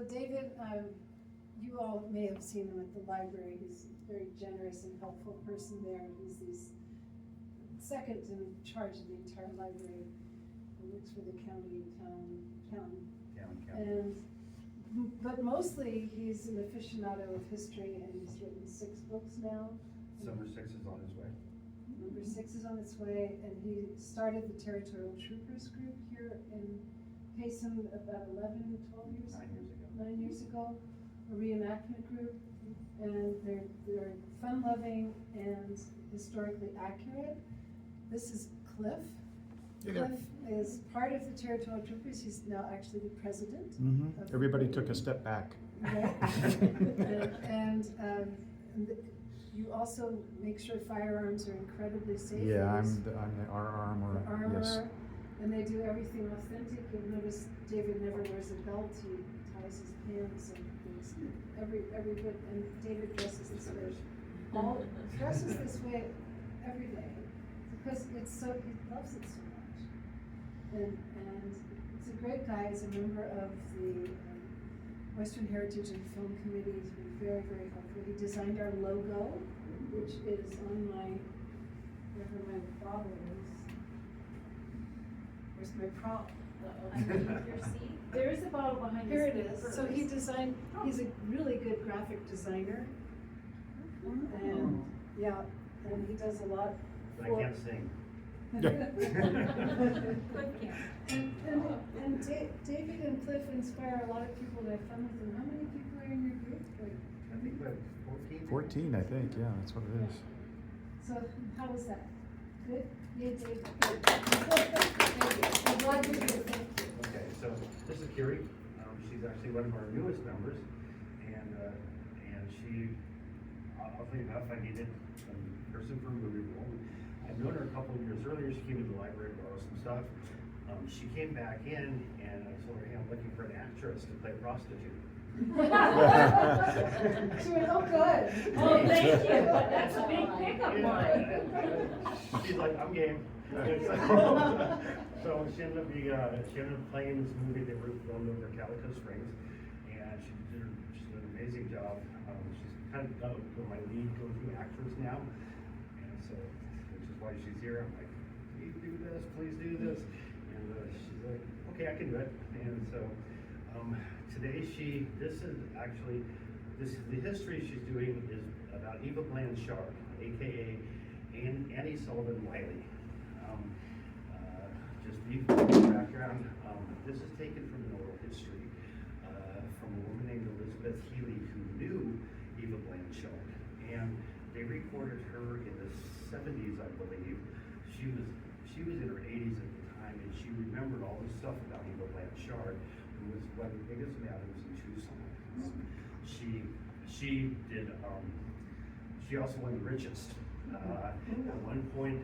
So David, you all may have seen him at the library. He's a very generous and helpful person there. He's second in charge of the entire library. He works for the county, but mostly he's an aficionado of history, and he's written 6 books now. Number 6 is on its way. Number 6 is on its way, and he started the Territorial Troopers group here in Payson about 11, 12 years ago. 9 years ago, a reenactment group, and they're fun-loving and historically accurate. This is Cliff. Hey there. Cliff is part of the Territorial Troopers. He's now actually the president. of Everybody the took a group. step back. Right. and you also make sure firearms are incredibly safe. Yeah, There's I'm the armor. the armor, Yes. and they do everything authentic. You'll notice David never wears a belt. He ties his pants and things. Every bit. And David dresses this way. Dresses this way every day because it's so he loves it so much. And it's a great guy. He's a member of the Western Heritage and Film Committee. He's been very, very helpful. He designed our logo, which is on wherever my bottle is. Where's my prop? Underneath your seat? There is a bottle behind Here us. it is. So he designed, he's a really good graphic designer. And, yeah, and he does a lot. But I can't sing. And David and Cliff inspire a lot of people to have fun with them. How many people are in your group? Like, I think we have 14. 14, I think. Yeah, that's what it is. so how was that? Good? Yeah, David. Good. I'm glad you're here. Thank you. Okay, so this is Kyrie. She's actually one of our newest members, and she, oddly enough, I needed a person for a movie role. I'd known her a couple of years earlier. She came to the library to borrow some stuff. She came back in, and I told her, hey, I'm looking for an actress to play prostitute. She went, oh, good. Oh, thank you. That's a big pickup line. She's like, I'm game. So she ended up playing in this movie that we filmed over Calico Springs, and she did an amazing job. She's kind of got my lead go-to actress now, and so which is why she's here. I'm like, please do this, please do this, and she's like, okay, I can do it. And so today the history she's doing is about Eva Blanchard, aka Annie Sullivan Wiley. Just brief background, this is taken from an oral history from a woman named Elizabeth Healy who knew Eva Blanchard, and they recorded her in the 70s, I believe. She was in her 80s at the time, and she remembered all this stuff about Eva Blanchard, who was one of the biggest madams in Tucson. She also won the richest. At one point,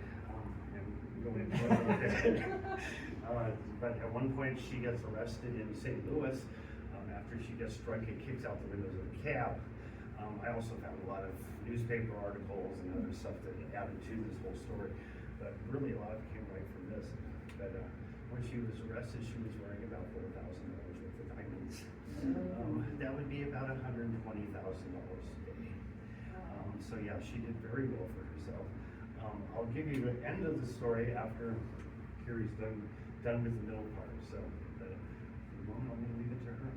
but at one point she gets arrested in St. Louis after she gets drunk and kicks out the windows of a cab. I also found a lot of newspaper articles and other stuff that added to this whole story, but really a lot of it came right from this. But when she was arrested, she was wearing about $4,000 worth of diamonds. That would be about $120,000 today. So yeah, she did very well for herself. I'll give you the end of the story after Kyrie's done with the middle part. So, but for the moment, I'm going to leave it to her.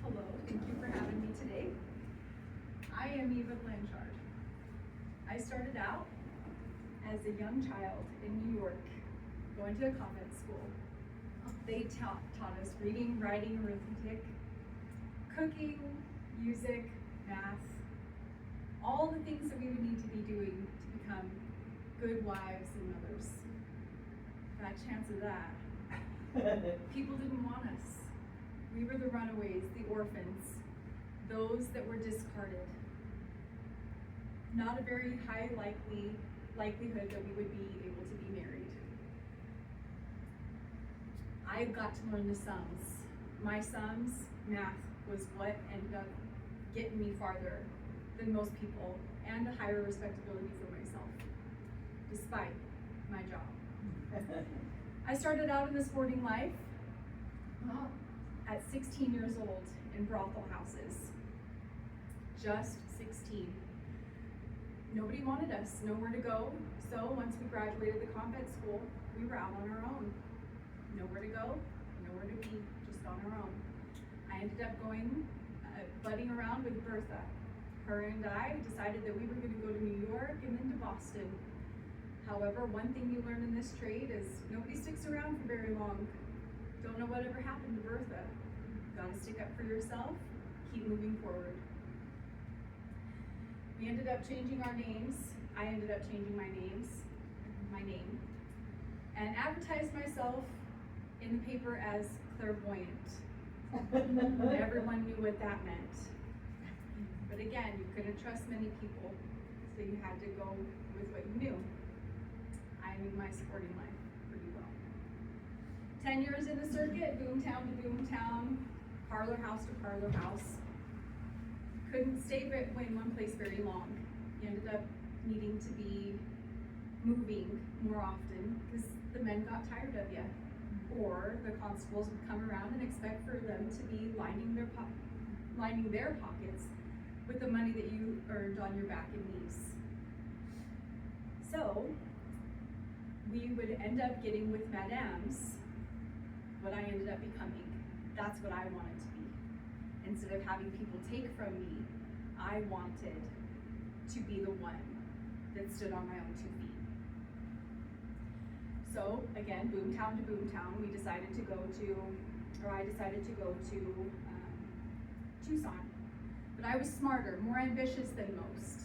Hello, thank you for having me today. I am Eva Blanchard. I started out as a young child in New York, going to a convent school. They taught us reading, writing, arithmetic, cooking, music, math, all the things that we would need to be doing to become good wives and mothers. Bad chance of that. People didn't want us. We were the runaways, the orphans, those that were discarded. Not a very high likelihood that we would be able to be married. I got to learn the sums. My sums, math, was what ended up getting me farther than most people and a higher respectability for myself, despite my job. I started out in the sporting life. at 16 years old in brothel houses. Just 16. Nobody wanted us, nowhere to go. So once we graduated the convent school, we were out on our own. Nowhere to go, nowhere to be, just on our own. I ended up going, budding around with Bertha. Her and I decided that we were gonna go to New York and then to Boston. However, one thing you learn in this trade is nobody sticks around for very long. Don't know whatever happened to Bertha. Gotta stick up for yourself, keep moving forward. We ended up changing our names. I ended up changing my name, and advertised myself in the paper as clairvoyant. Everyone knew what that meant. But again, you couldn't trust many people, so you had to go with what you knew. I knew my sporting life pretty well. 10 years in the circuit, boomtown to boomtown, parlor house to parlor house. Couldn't stay in one place very long. You ended up needing to be moving more often because the men got tired of you. Or the constables would come around and expect for them to be lining their pockets with the money that you earned on your back and knees. So we would end up getting with madames what I ended up becoming. That's what I wanted to be. Instead of having people take from me, I wanted to be the one that stood on my own 2 feet. So again, boomtown to boomtown, I decided to go to Tucson. But I was smarter, more ambitious than most.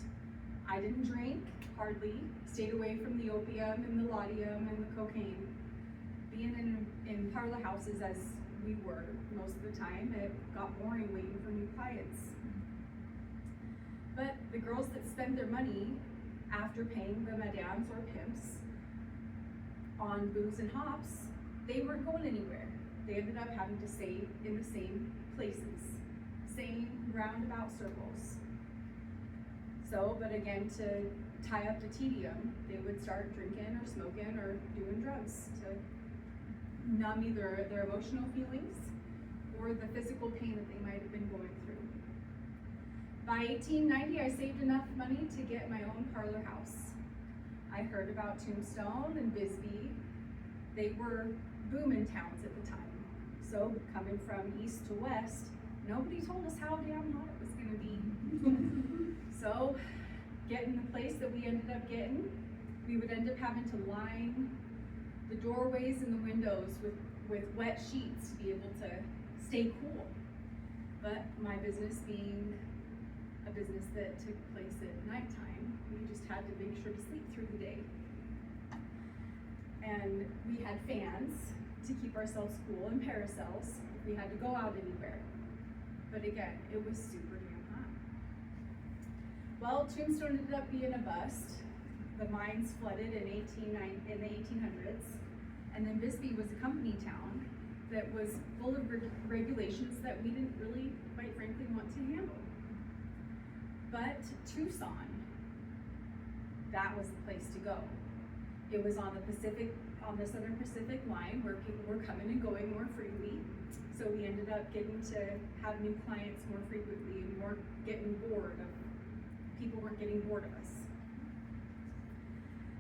I didn't drink, hardly, stayed away from the opium and the laudanum and the cocaine. Being in parlor houses as we were most of the time, it got boring waiting for new clients. But the girls that spend their money after paying the madames or pimps on booze and hops, they weren't going anywhere. They ended up having to stay in the same places, same roundabout circles. So, but again, to tie up the tedium, they would start drinking or smoking or doing drugs to numb either their emotional feelings or the physical pain that they might have been going through. By 1890, I saved enough money to get my own parlor house. I heard about Tombstone and Bisbee. They were booming towns at the time. So coming from east to west, nobody told us how damn hot it was gonna be. So getting the place that we ended up getting, we would end up having to line the doorways and the windows with wet sheets to be able to stay cool. But my business being a business that took place at nighttime, we just had to make sure to sleep through the day. And we had fans to keep ourselves cool and parasols if we had to go out anywhere. But again, it was super damn hot. Well, Tombstone ended up being a bust. The mines flooded in the 1800s. And then Bisbee was a company town that was full of regulations that we didn't really, quite frankly, want to handle. But Tucson, that was the place to go. It was on the Southern Pacific line where people were coming and going more freely. So we ended up getting to have new clients more frequently and weren't getting bored of, people weren't getting bored of us.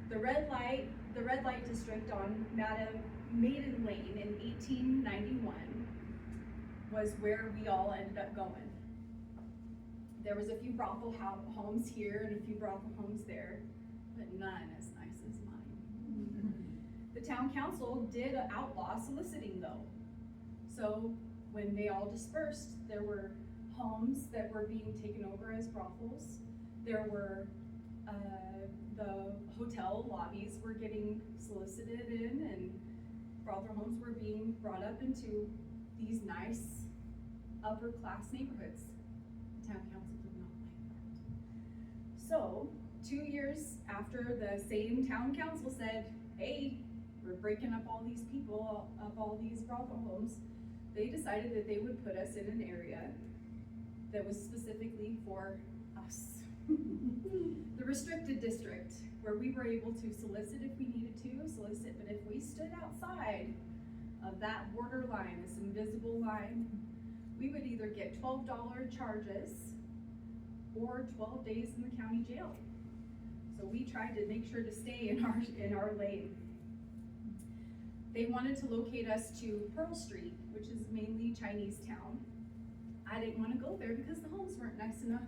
The red light district on Maiden Lane in 1891 was where we all ended up going. There was a few brothel homes here and a few brothel homes there, but none as nice as mine. The town council did outlaw soliciting though. So when they all dispersed, there were homes that were being taken over as brothels. There were, the hotel lobbies were getting solicited in and brothel homes were being brought up into these nice upper class neighborhoods. The town council did not like that. So 2 years after the same town council said, hey, we're breaking up all these people, up all these brothel homes, they decided that they would put us in an area that was specifically for us. The restricted district, where we were able to solicit if we needed to solicit, but if we stood outside of that border line, this invisible line, we would either get $12 charges or 12 days in the county jail. So we tried to make sure to stay in our lane. They wanted to locate us to Pearl Street, which is mainly Chinese town. I didn't want to go there because the homes weren't nice enough.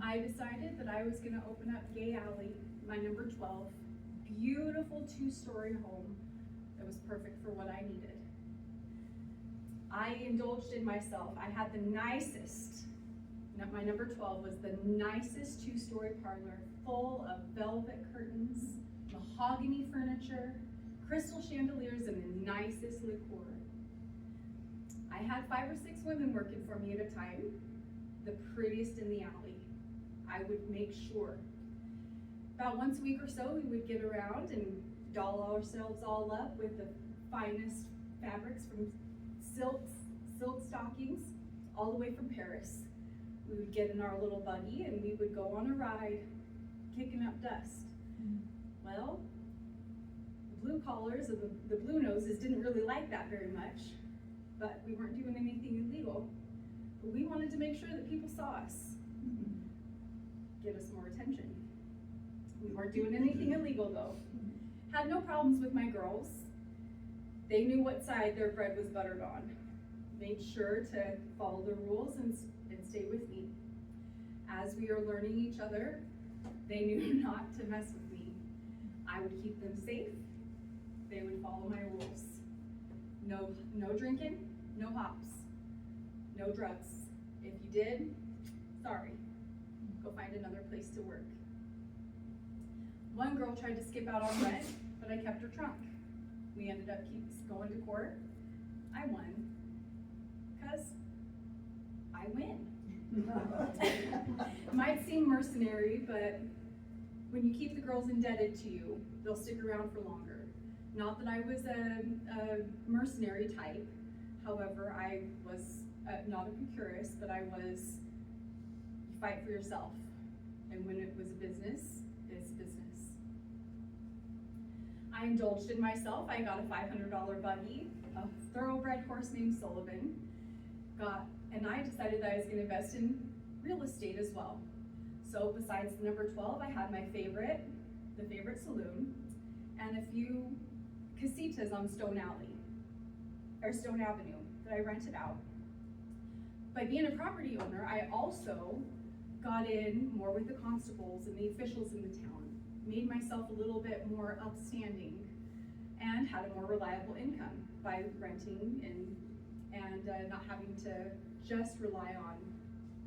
I decided that I was going to open up Gay Alley, my number 12, beautiful 2-story home that was perfect for what I needed. I indulged in myself. I had the nicest, my number 12 was the nicest 2-story parlor, full of velvet curtains, mahogany furniture, crystal chandeliers, and the nicest liqueur. I had 5 or 6 women working for me at a time, the prettiest in the alley. I would make sure. About once a week or so, we would get around and doll ourselves all up with the finest fabrics from silk stockings, all the way from Paris. We would get in our little buggy and we would go on a ride, kicking up dust. Well, the blue collars and the blue noses didn't really like that very much, but we weren't doing anything illegal. But we wanted to make sure that people saw us, get us more attention. We weren't doing anything illegal though. Had no problems with my girls. They knew what side their bread was buttered on. Made sure to follow the rules and stay with me. As we were learning each other, they knew not to mess with me. I would keep them safe. They would follow my rules. No drinking, no hops, no drugs. If you did, sorry, go find another place to work. One girl tried to skip out on rent, but I kept her trunk. We ended up going to court. I won, because I win. Might seem mercenary, but when you keep the girls indebted to you, they'll stick around for longer. Not that I was a mercenary type, however, I was not a procurist, but I was, you fight for yourself. And when it was a business, it's business. I indulged in myself. I got a $500 buggy, a thoroughbred horse named Sullivan, and I decided that I was gonna invest in real estate as well. So besides the number 12, I had my favorite, the favorite saloon, and a few casitas on Stone Avenue that I rented out. By being a property owner, I also got in more with the constables and the officials in the town, made myself a little bit more upstanding, and had a more reliable income by renting and not having to just rely on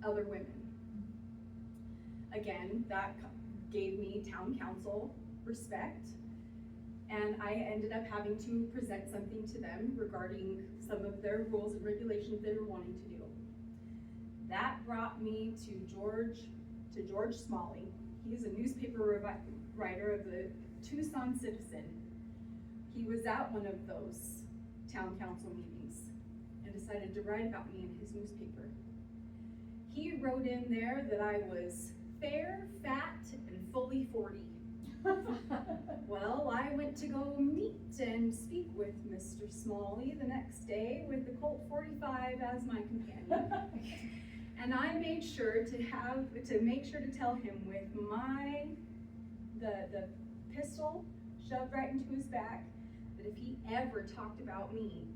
other women. Again, that gave me town council respect, and I ended up having to present something to them regarding some of their rules and regulations they were wanting to do. That brought me to George Smalley. He's a newspaper writer of the Tucson Citizen. He was at one of those town council meetings and decided to write about me in his newspaper. He wrote in there that I was fair, fat, and fully 40. Well, I went to go meet and speak with Mr. Smalley the next day with the Colt 45 as my companion. And I made sure to make sure to tell him with the pistol shoved right into his back that if he ever talked about me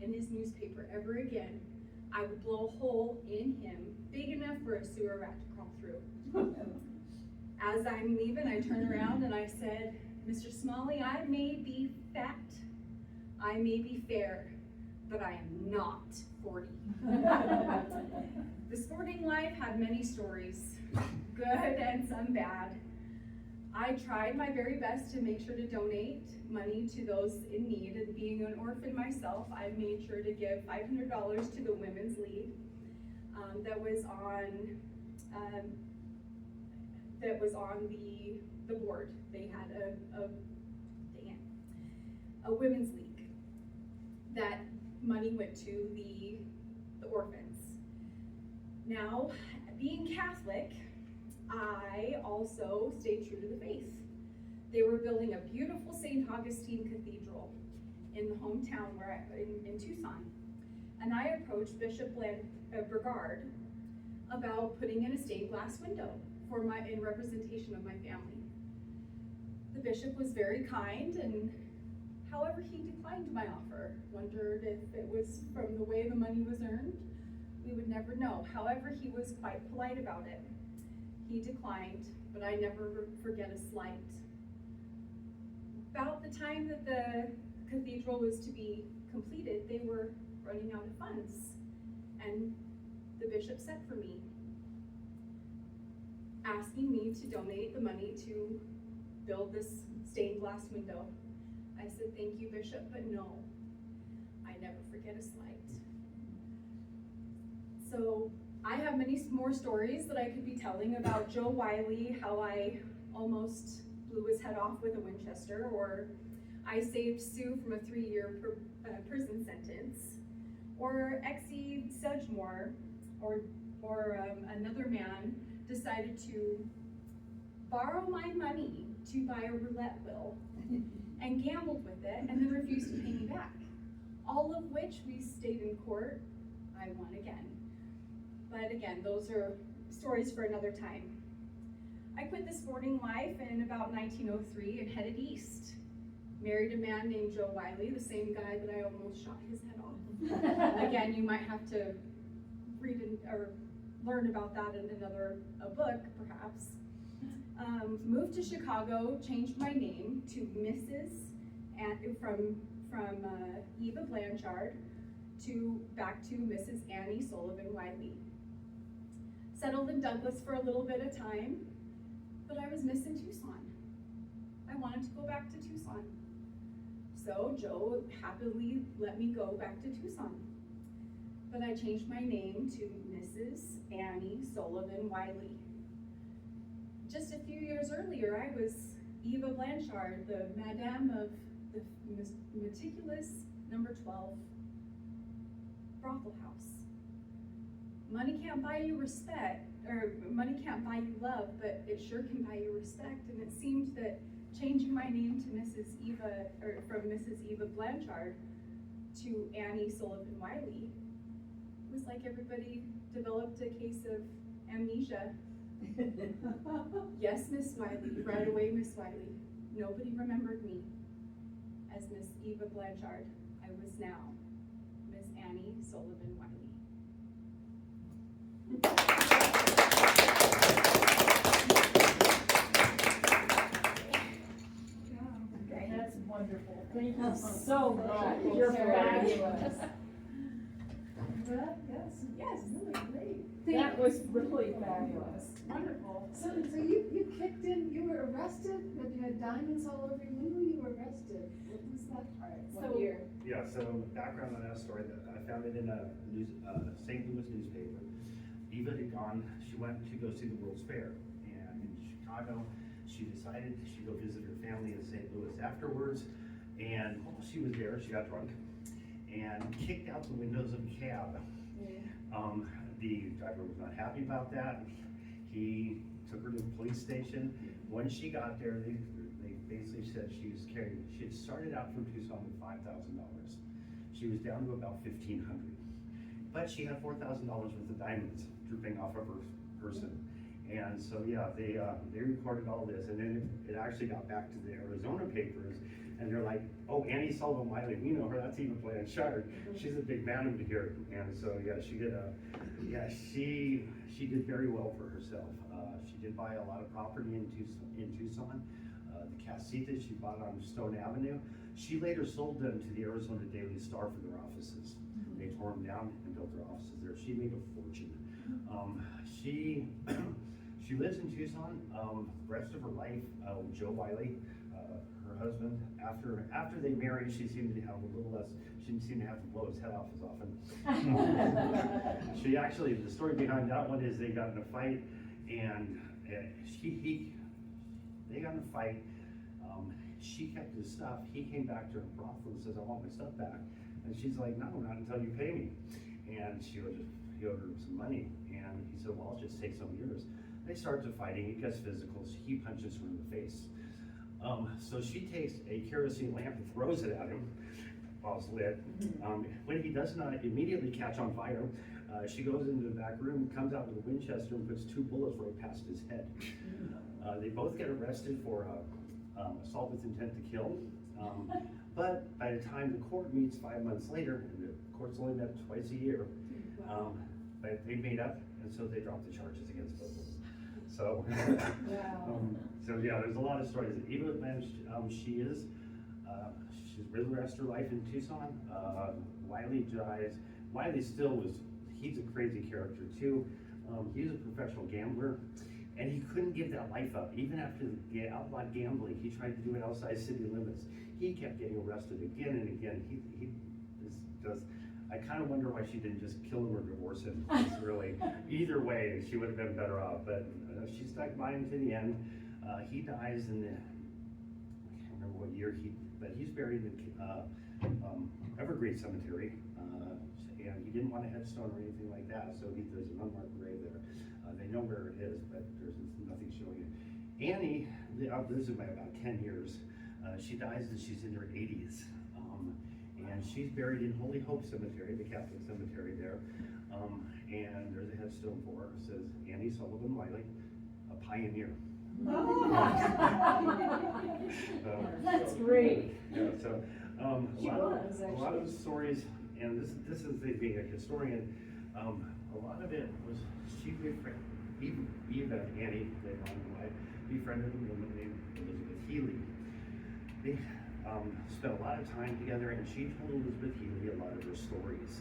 in his newspaper ever again, I would blow a hole in him big enough for a sewer rat to crawl through. As I'm leaving, I turn around and I said, Mr. Smalley, I may be fat, I may be fair, but I am not 40. The sporting life had many stories, good and some bad. I tried my very best to make sure to donate money to those in need, and being an orphan myself, I made sure to give $500 to the Women's League that was on the board. They had a women's league. That money went to the orphans. Now, being Catholic, I also stayed true to the faith. They were building a beautiful St. Augustine Cathedral, in the hometown in Tucson. And I approached Bishop Brigard about putting in a stained glass window in representation of my family. The bishop was very kind, and however, he declined my offer. Wondered if it was from the way the money was earned. We would never know. However, he was quite polite about it. He declined, but I never forget a slight. About the time that the cathedral was to be completed, they were running out of funds, and the bishop sent for me, asking me to donate the money to build this stained glass window. I said, thank you, Bishop, but no, I never forget a slight. So I have many more stories that I could be telling about Joe Wiley, how I almost blew his head off with a Winchester, or I saved Sue from a 3-year prison sentence, or Exie Sedgemore, or another man decided to borrow my money to buy a roulette wheel and gambled with it and then refused to pay me back. All of which we stayed in court. I won again. But again, those are stories for another time. I quit the sporting life in about 1903 and headed east. Married a man named Joe Wiley, the same guy that I almost shot his head off. Again, you might have to read or learn about that in another book, perhaps. Moved to Chicago, changed my name to Mrs. and from Eva Blanchard back to Mrs. Annie Sullivan Wiley. Settled in Douglas for a little bit of time, but I was missing Tucson. I wanted to go back to Tucson. So Joe happily let me go back to Tucson. But I changed my name to Mrs. Annie Sullivan Wiley. Just a few years earlier, I was Eva Blanchard, the Madame of the meticulous number 12 brothel house. Money can't buy you respect, or money can't buy you love, but it sure can buy you respect. And it seemed that changing my name to Mrs. Eva, or from Mrs. Eva Blanchard to Annie Sullivan Wiley, it was like everybody developed a case of amnesia. Yes, Miss Wiley, right away, Miss Wiley. Nobody remembered me as Miss Eva Blanchard. I was now Miss Annie Sullivan Wiley. Okay, that's wonderful. Thank you so much. You're fabulous. Yes. Yes. Really great. That was really fabulous. Wonderful. So you kicked in, you were arrested, but you had diamonds all over you. When were you arrested? What was that part? What year? Yeah, so background on that story, I found it in a St. Louis newspaper. Eva had gone, she went to go see the World's Fair, and in Chicago, she decided she'd go visit her family in St. Louis afterwards, and while she was there, she got drunk and kicked out the windows of a cab. The driver was not happy about that. He took her to the police station. When she got there, they basically said she had started out from Tucson with $5,000. She was down to about $1,500. But she had $4,000 worth of diamonds drooping off of her person. And so yeah, they recorded all this, and then it actually got back to the Arizona papers, and they're like, oh, Annie Sullivan Wiley, we know her, that's Eva Blanchard. She's a big man over here. And so yeah, she did very well for herself. She did buy a lot of property in Tucson. The casitas she bought on Stone Avenue, she later sold them to the Arizona Daily Star for their offices. They tore them down and built their offices there. She made a fortune. She lives in Tucson. The rest of her life, Joe Wiley, her husband, after they married, she seemed to have a little less. She didn't seem to have to blow his head off as often. She actually, the story behind that one is they got in a fight, and they got in a fight. She kept his stuff. He came back to her brothel and says, "I want my stuff back." And she's like, "No, not until you pay me." And he owed her some money, and he said, "Well, I'll just take some of yours." They start to fighting. It gets physical. He punches her in the face. So she takes a kerosene lamp and throws it at him. while it's lit. When he does not immediately catch on fire, she goes into the back room, comes out with a Winchester and puts 2 bullets right past his head. They both get arrested for assault with intent to kill. But by the time the court meets 5 months later, and the court's only met twice a year, but they made up, and so they dropped the charges against both of them. So, so yeah, there's a lot of stories. Eva Lynch, she's really the rest of her life in Tucson. Wiley dies. Wiley he's a crazy character too. He's a professional gambler, and he couldn't give that life up. Even after the outlawed gambling, he tried to do it outside city limits. He kept getting arrested again and again. I kind of wonder why she didn't just kill him or divorce him. It's really, either way, she would have been better off. But she stuck by him to the end. He dies in I can't remember what year but he's buried in Evergreen Cemetery. And he didn't want a headstone or anything like that, so there's an unmarked grave there. They know where it is, but there's nothing showing it. Annie lives by about 10 years. She dies and she's in her 80s. And she's buried in Holy Hope Cemetery, the Catholic cemetery there. And there's a headstone for her. It says, Annie Sullivan Wiley, a pioneer. That's great. Yeah, so a lot of actually. stories, and this is being a historian. A lot of it was she befriended Eva and Annie, later on in life, befriended a woman named Elizabeth Healy. They spent a lot of time together, and she told Elizabeth Healy a lot of her stories.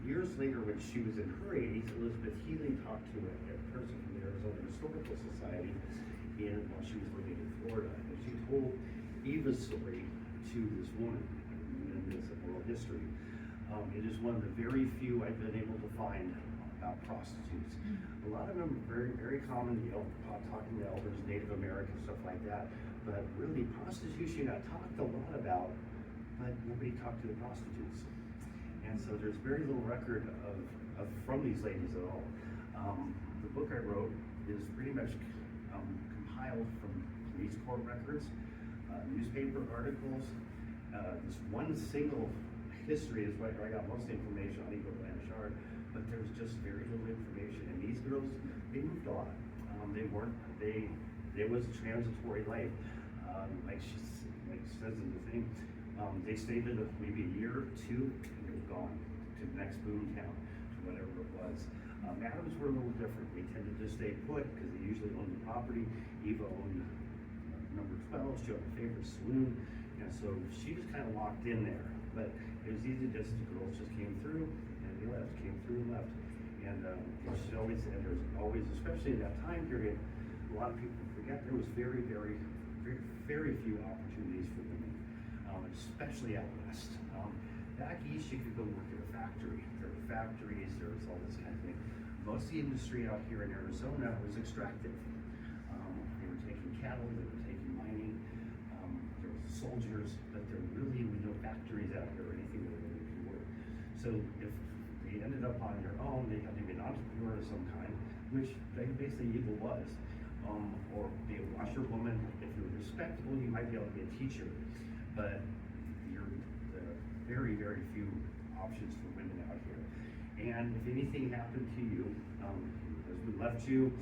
Years later, when she was in her 80s, Elizabeth Healy talked to a person from the Arizona Historical Society while she was living in Florida, and she told Eva's story to this woman in this oral history. It is one of the very few I've been able to find about prostitutes. A lot of them are very, very common, talking to elders, Native American, stuff like that. But really, prostitution got talked a lot about, but nobody talked to the prostitutes. And so there's very little record from these ladies at all. The book I wrote is pretty much compiled from police court records, newspaper articles. This one single history is where I got most information on Eva Blanchard, but there's just very little information. And these girls, they moved on. There was a transitory life. Like she says in the thing, they stayed in maybe a year or two, and they were gone to the next boom town, to whatever it was. Adams were a little different. They tended to stay put because they usually owned the property. Eva owned number 12. She owned a favorite saloon, and so she was kind of locked in there. But it was easy, just the girls just came through and they left, came through and left. And there's always, especially in that time period, a lot of people forget there was very, very, very, very few opportunities for women, especially out west. Back east, you could go work at a factory. There were factories, there was all this kind of thing. Most of the industry out here in Arizona was extractive. They were taking cattle, they were taking mining, there were soldiers, but there really were no factories out here or anything where they could work. So if they ended up on their own, they had to be an entrepreneur of some kind, which basically Eva was. Or be a washerwoman. If you're respectable, you might be able to be a teacher, but there are very, very few options for women out here. And if anything happened to you, husband left you,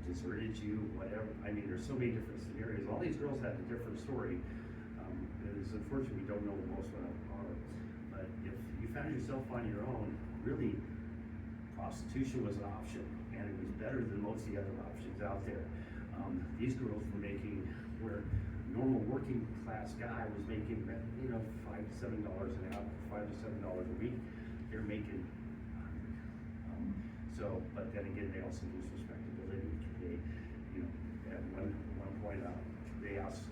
deserted you, whatever, I mean, there's so many different scenarios. All these girls have a different story. It's unfortunate we don't know most of them are, but if you found yourself on your own, really, prostitution was an option, and it was better than most of the other options out there. These girls were making where normal working class guy was making, $5 to $7 an hour, $5 to $7 a week. They're making, but then again, they also lose respectability. At one point, they asked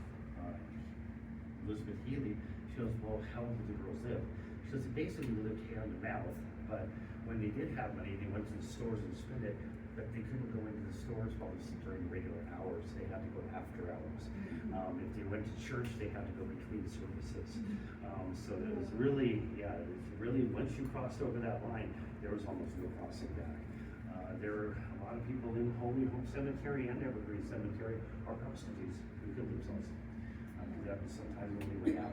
Elizabeth Healy, she goes, well, how long did the girls live? She says, they basically lived hand to mouth, but when they did have money, they went to the stores and spent it, but they couldn't go into the stores during regular hours. They had to go after hours. If they went to church, they had to go between services. So it was really, once you crossed over that line, there was almost no crossing back. There are a lot of people in Holy Hope Cemetery and Evergreen Cemetery are prostitutes who killed themselves. That was sometimes when we went out.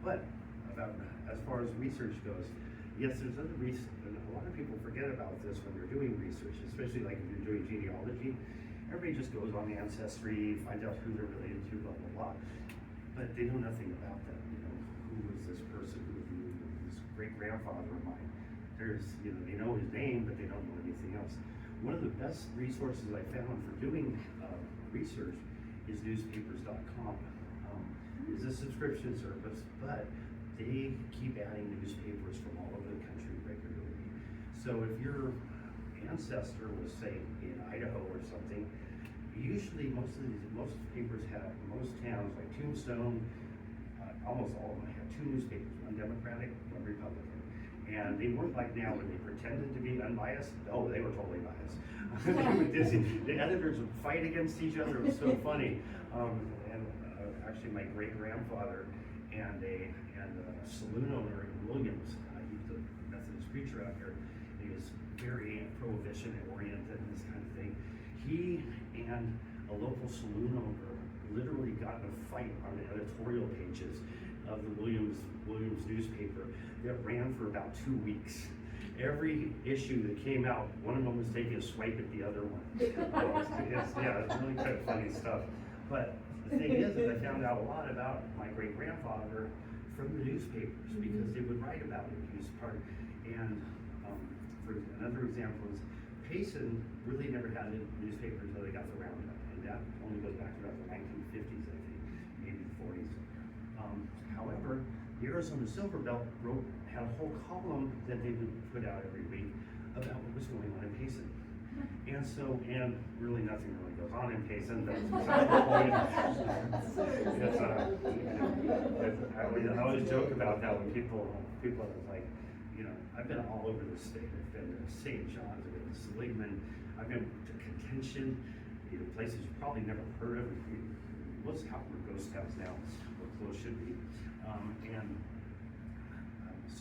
But about, as far as research goes, yes, there's other research, and a lot of people forget about this when they're doing research, especially like if you're doing genealogy. Everybody just goes on the ancestry, find out who they're related to, blah, blah, blah. But they know nothing about them, you know, who was this person, who was this great-grandfather of mine. There's, you know, they know his name, but they don't know anything else. One of the best resources I found for doing research is newspapers.com. It's a subscription service, but they keep adding newspapers from all over the country regularly. So if your ancestor was, say, in Idaho or something, usually most papers have, most towns like Tombstone, almost all of them have two newspapers, one Democratic, one Republican. And they weren't like now when they pretended to be unbiased. Oh, they were totally biased. The editors would fight against each other. It was so funny. Actually, my great-grandfather and a saloon owner in Williams, he was a Methodist preacher out here. He was very prohibition-oriented and this kind of thing. He and a local saloon owner literally got in a fight on the editorial pages of the Williams newspaper that ran for about 2 weeks. Every issue that came out, one of them was taking a swipe at the other one. It's really kind of funny stuff. But the thing is that I found out a lot about my great-grandfather from the newspapers because they would write about it. He was part, and for another example is Payson really never had a newspaper until they got the Roundup, and that only goes back to about the 1950s, I think, maybe the 40s. However, the Arizona Silver Belt had a whole column that they would put out every week about what was going on in Payson. And really nothing really goes on in Payson. That's beside the point. I always joke about that when people are like, you know, I've been all over the state. I've been to St. John's, I've been to Seligman, I've been to Contention, you know, places you probably never heard of. Most of them are ghost towns now, or close should be. And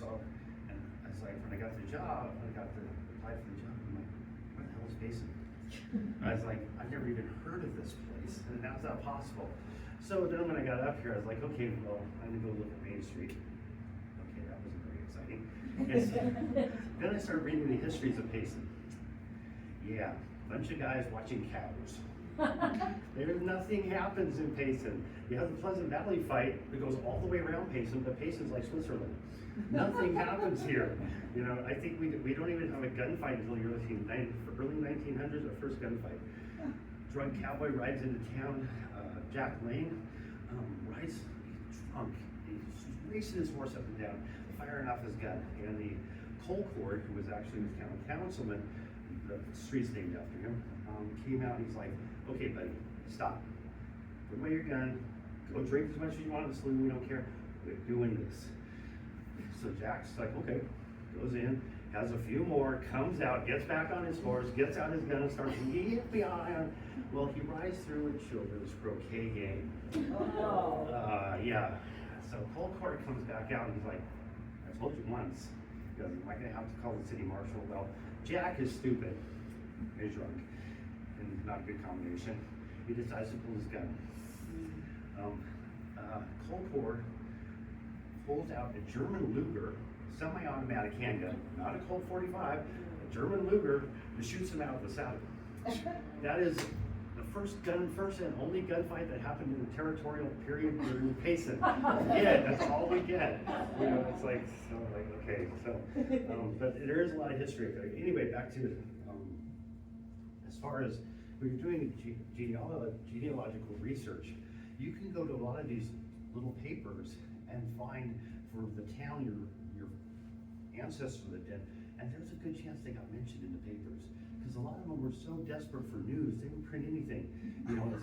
I was like, when I got the job, applied for the job, I'm like, what the hell is Payson? I was like, I've never even heard of this place, and how's that possible? So then when I got up here, I was like, okay, well, I'm gonna go look at Main Street. Okay, that wasn't very exciting. Then I started reading the histories of Payson. Yeah, bunch of guys watching cows. Nothing happens in Payson. You have the Pleasant Valley fight that goes all the way around Payson, but Payson's like Switzerland. Nothing happens here. You know, I think we don't even have a gunfight until the early 1900s, our first gunfight. Drunk cowboy rides into town. Jack Lane rides, he's drunk. He's racing his horse up and down, firing off his gun. And the coal cord, who was actually the town councilman, the street's named after him, came out and he's like, okay, buddy, stop. Put away your gun. Go drink as much as you want in the saloon. We don't care. We're doing this. So Jack's like, okay, goes in, has a few more, comes out, gets back on his horse, gets out his gun and starts yippee. Well, he rides through a children's croquet game. Oh. Yeah. So Colcord comes back out and he's like, I told you once. He goes, am I gonna have to call the city marshal? Well, Jack is stupid. He's drunk. And not a good combination. He decides to pull his gun. Colcord pulls out a German Luger, semi-automatic handgun, not a Colt 45, a German Luger, and shoots him out of the saddle. That is the first and only gunfight that happened in the territorial period during Payson. Yeah, that's all we get. You know, it's like, okay, but there is a lot of history. Anyway, back to, as far as when you're doing genealogical research, you can go to a lot of these little papers and find for the town your ancestors lived in, and there's a good chance they got mentioned in the papers. Because a lot of them were so desperate for news, they would print anything. You know,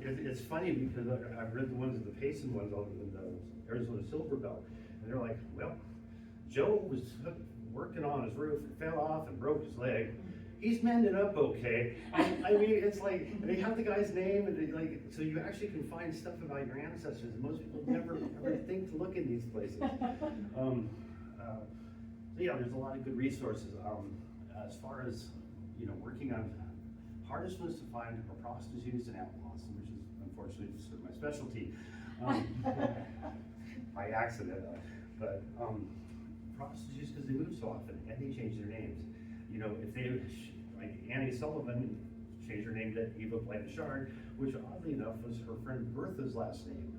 it's funny because I've read the ones, the Payson ones over in the Arizona Silver Belt, and they're like, well, Joe was working on his roof, and fell off and broke his leg. He's mending up okay. I mean, it's like, they have the guy's name, and they like, so you actually can find stuff about your ancestors. Most people never think to look in these places. So yeah, there's a lot of good resources. As far as, you know, working on hardest ones to find are prostitutes and outlaws, which is unfortunately sort of my specialty. By accident, but prostitutes, because they move so often and they change their names. You know, if they, like Annie Sullivan changed her name to Eva Blanchard, which oddly enough was her friend Bertha's last name.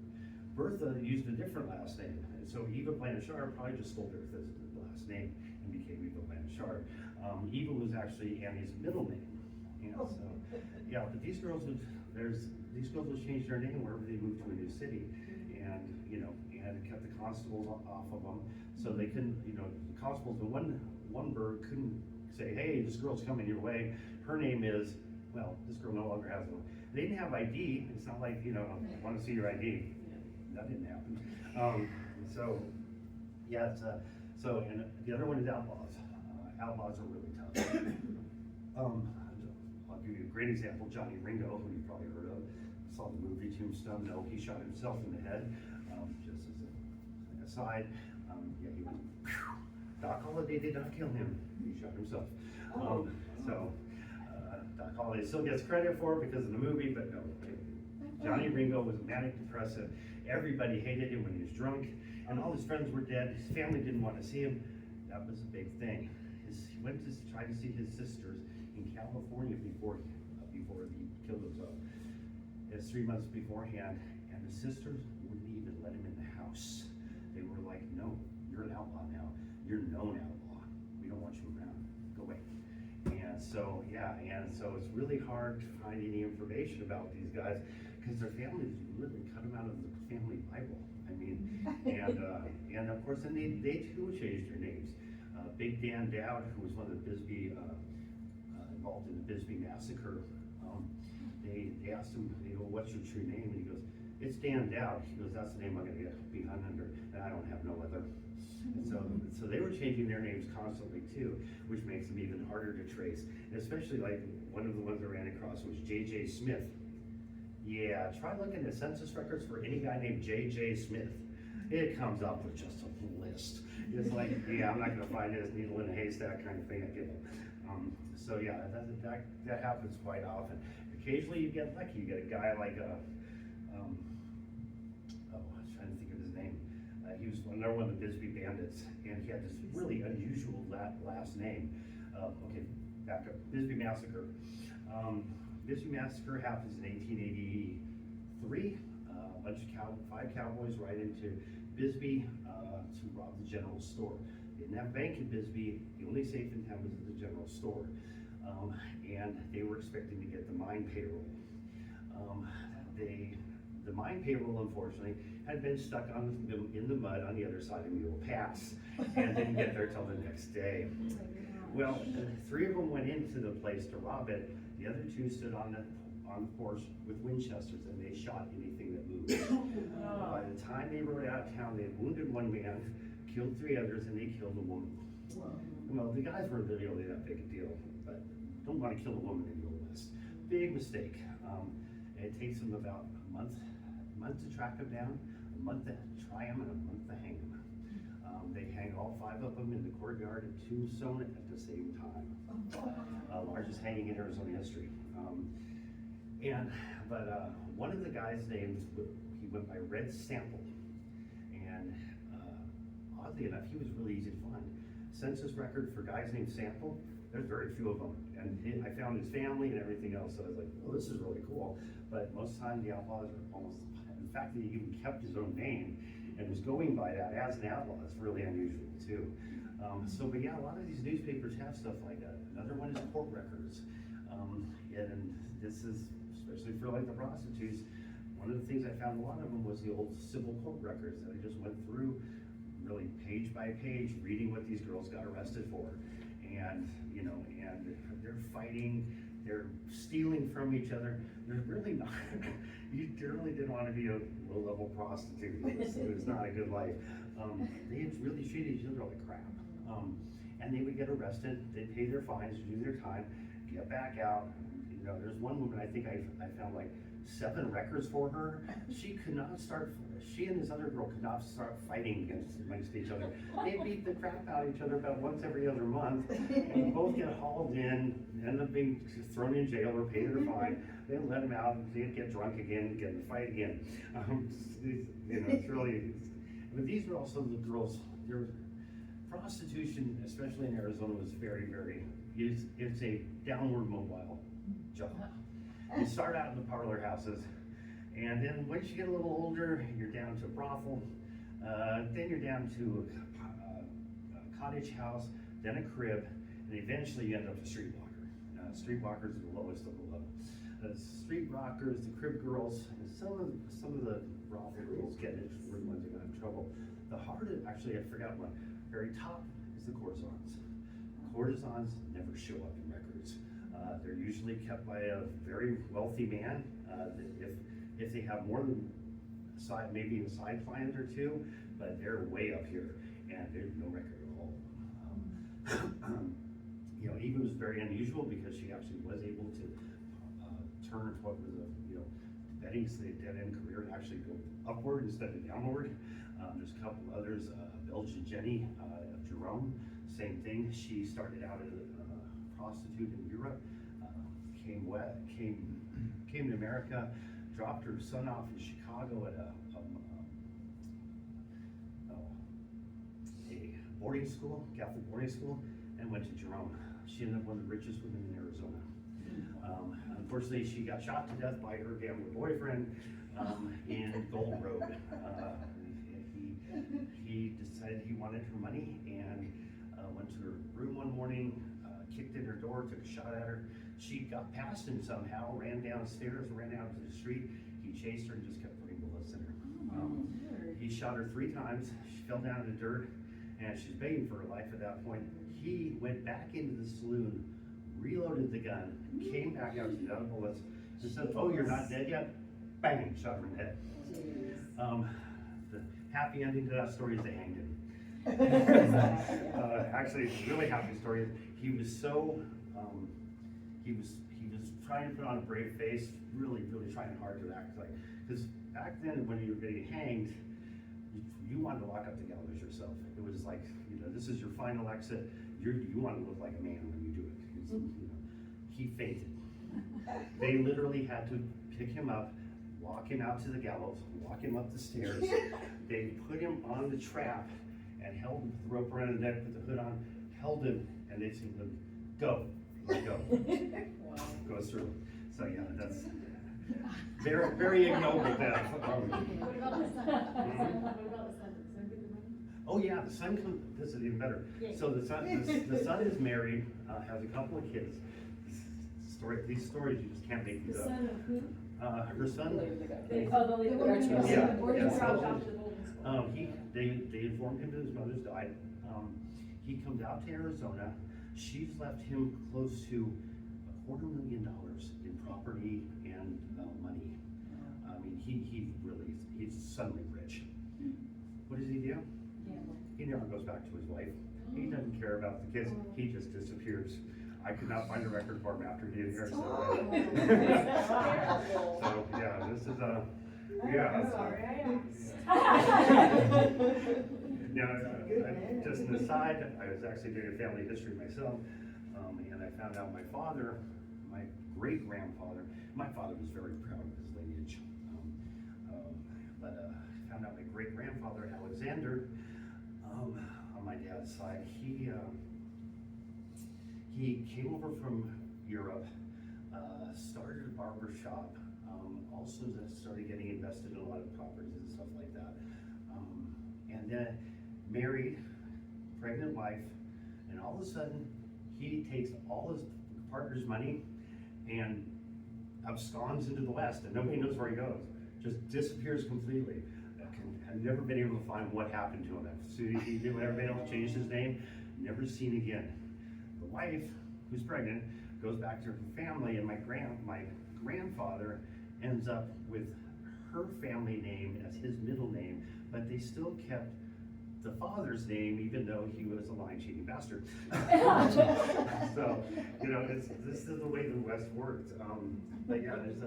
Bertha used a different last name, and so Eva Blanchard probably just stole Bertha's last name and became Eva Blanchard. Eva was actually Annie's middle name. You know, so yeah, but these girls would change their name wherever they moved to a new city, and you know, and kept the constables off of them, so they couldn't, you know, the constables in one burg couldn't say, hey, this girl's coming your way. Her name is, well, this girl no longer has one. They didn't have ID. It's not like, you know, I want to see your ID. That didn't happen. So yeah, it's, so, and the other one is outlaws. Outlaws are really tough. I'll give you a great example. Johnny Ringo, who you've probably heard of, saw the movie Tombstone. No, he shot himself in the head. Just as an aside, yeah, he was. Doc Holliday did not kill him. He shot himself. Doc Holliday still gets credit for it because of the movie, but no. Johnny Ringo was manic depressive. Everybody hated him when he was drunk, and all his friends were dead. His family didn't want to see him. That was a big thing. He went to try to see his sisters in California before he killed himself. It was 3 months beforehand, and the sisters wouldn't even let him in the house. They were like, no, you're an outlaw now. You're a known outlaw. We don't want you around. Go away. And so, yeah, and so it's really hard to find any information about these guys because their families literally cut them out of the family Bible. I mean, and of course, then they too changed their names. Big Dan Dowd, who was one of the Bisbee, involved in the Bisbee massacre, they asked him, they go, what's your true name? And he goes, it's Dan Dowd. He goes, that's the name I'm gonna get behind under, and I don't have no other. And so they were changing their names constantly too, which makes them even harder to trace. And especially like one of the ones I ran across was J.J. Smith. Yeah, try looking at census records for any guy named J.J. Smith. It comes up with just a list. It's like, yeah, I'm not gonna find this needle in a haystack kind of thing. I get it. So yeah, that happens quite often. Occasionally you get lucky. You get a guy like I was trying to think of his name. He was another one of the Bisbee bandits, and he had this really unusual last name. Okay, back up. Bisbee Massacre. Bisbee Massacre happens in 1883. A bunch of 5 cowboys ride into Bisbee to rob the general store. They didn't have a bank in Bisbee. The only safe in town was at the general store. And they were expecting to get the mine payroll. The mine payroll, unfortunately, had been stuck in the mud on the other side of Mule Pass and didn't get there till the next day. Well, 3 of them went into the place to rob it. The other 2 stood on the porch with Winchesters, and they shot anything that moved. By the time they rode out of town, they had wounded 1 man, killed 3 others, and they killed a woman. Well, the guys weren't really that big a deal, but don't want to kill a woman in the Old West. Big mistake. It takes them about a month to track them down, a month to try them, and a month to hang them. They hang all 5 of them in the courtyard of Tombstone at the same time. Largest hanging in Arizona history. But one of the guys' names, he went by Red Sample, and oddly enough, he was really easy to find. Census record for guys named Sample, there's very few of them, and I found his family and everything else, so I was like, well, this is really cool. But most of the time, the outlaws are almost, in fact, he even kept his own name and was going by that as an outlaw. It's really unusual too. But yeah, a lot of these newspapers have stuff like that. Another one is court records, and this is especially for like the prostitutes. One of the things I found a lot of them was the old civil court records that I just went through, really page by page, reading what these girls got arrested for, and you know, and they're fighting, they're stealing from each other. They're really not. You really didn't want to be a low-level prostitute. It was not a good life. They really treated each other like crap. And they would get arrested, they'd pay their fines, do their time, get back out. You know, there's one woman I think I found like 7 records for her. She and this other girl could not start fighting amongst each other. They beat the crap out of each other about once every other month, and both get hauled in, end up being thrown in jail or pay their fine. They let them out, they get drunk again, get in a fight again. It's really, but these are also the girls, prostitution, especially in Arizona, was very, it's a downward mobile job. You start out in the parlor houses, and then once you get a little older, you're down to a brothel, then you're down to a cottage house, then a crib, and eventually you end up a street walker. Street walkers are the lowest of the low. The street rockers, the crib girls, and some of the brothel girls were the ones that got in trouble. The hardest, actually I forgot one, very top is the courtesans. Courtesans never show up in records. They're usually kept by a very wealthy man. If they have more than maybe a side client or two, but they're way up here, and there's no record at all. Eva was very unusual because she actually was able to turn what was betting a dead-end career and actually go upward instead of downward. There's a couple others. Belgian Jenny, Jerome, same thing. She started out as a prostitute in Europe, came to America, dropped her son off in Chicago at a boarding school, Catholic boarding school, and went to Jerome. She ended up one of the richest women in Arizona. Unfortunately, she got shot to death by her gambler boyfriend in Gold Road. He decided he wanted her money and went to her room one morning, kicked in her door, took a shot at her. She got past him somehow, ran downstairs, ran out to the street. He chased her and just kept putting bullets in her. He shot her 3 times. She fell down in the dirt, and she's begging for her life at that point. He went back into the saloon, reloaded the gun, came back out to the other bullets, and said, "Oh, you're not dead yet?" Bang, shot her in the head. The happy ending to that story is they hanged him. Actually, it's a really happy story. He was so, he was trying to put on a brave face, really trying hard to act like, because back then when you were getting hanged, you wanted to lock up the gallows yourself. It was like, this is your final exit. You want to look like a man when you do it. He fainted. They literally had to pick him up, walk him out to the gallows, walk him up the stairs. They put him on the trap and held him with the rope around his neck, put the hood on, held him, and they said, "Go, go." Wow. Goes through. So yeah, that's very, very ignoble death. What about the son? What about the son? Does son get the money? Oh yeah, the son comes. This is even better. Yeah. So the son is married, has a couple of kids. These stories you just can't make The these up. son of who? Her son. The lady that got Yeah, or he yeah. dropped off to the boarding school. They informed him that his mother's died. He comes out to Arizona. She's left him close to $250,000 in property and money. I mean, he's suddenly rich. What does he do? He never goes back to his wife. He doesn't care about the kids. He just disappears. I could not find a record for him after he did here. So yeah, this is I'm sorry, Now, just an aside, I was actually doing a family history myself, and I found out my great-grandfather, my father was very proud of his lineage, but I found out my great-grandfather, Alexander, on my dad's side, he came over from Europe, started a barber shop, also started getting invested in a lot of properties and stuff like that. And then married, pregnant wife, and all of a sudden, he takes all his partner's money and absconds into the West, and nobody knows where he goes. Just disappears completely. I've never been able to find what happened to him. As soon as he did, when everybody else changed his name, never seen again. The wife, who's pregnant, goes back to her family, and my grandfather ends up with her family name as his middle name, but they still kept the father's name, even though he was a lying, cheating bastard. So, this is the way the West worked. But yeah, there's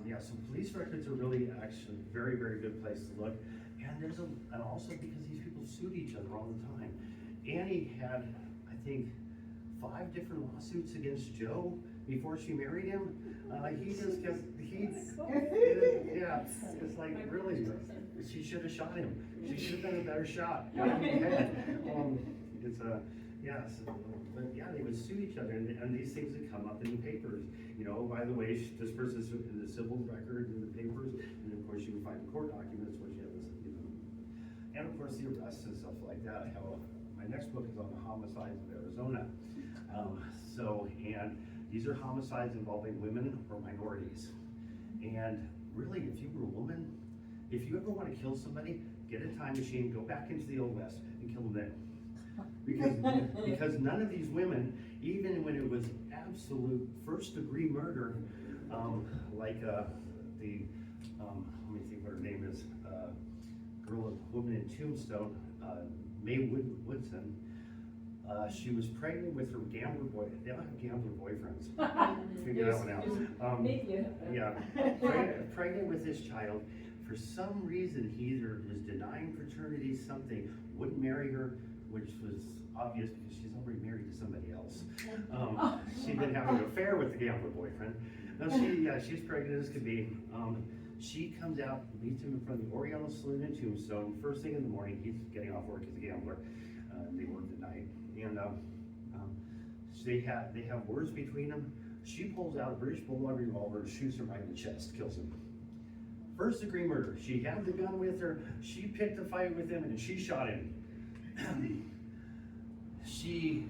Yeah, so police records are really actually a very, very good place to look. And and also because these people sued each other all the time. Annie had, I think, 5 different lawsuits against Joe before she married him. He just kept, yeah, it's like, really, she should have shot him. She should have been a better shot. Got him in the head. Yeah, so, but yeah, they would sue each other, and these things would come up in the papers. You know, by the way, this person's in the civil record in the papers, and of course you would find court documents which you have this, you know, and of course the arrests and stuff like that. How my next book is on the homicides of Arizona. And these are homicides involving women or minorities. And really, if you were a woman, if you ever want to kill somebody, get a time machine, go back into the Old West, and kill them then. Because none of these women, even when it was absolute first-degree murder, let me think what her name is, woman in Tombstone, Mae Woodson. She was pregnant with her gambler boy. They don't have gambler boyfriends. Figure that one out. Yeah, pregnant with this child. For some reason, he either was denying paternity, something, wouldn't marry her, which was obvious because she's already married to somebody else. She'd been having an affair with the gambler boyfriend. Now she's pregnant as could be. She comes out, meets him in front of the Oriental Saloon in Tombstone. First thing in the morning, he's getting off work as a gambler. They worked at night, and they have words between them. She pulls out a British Bulldog revolver, shoots him right in the chest, kills him. First degree murder. She had the gun with her. She picked a fight with him, and she shot him. She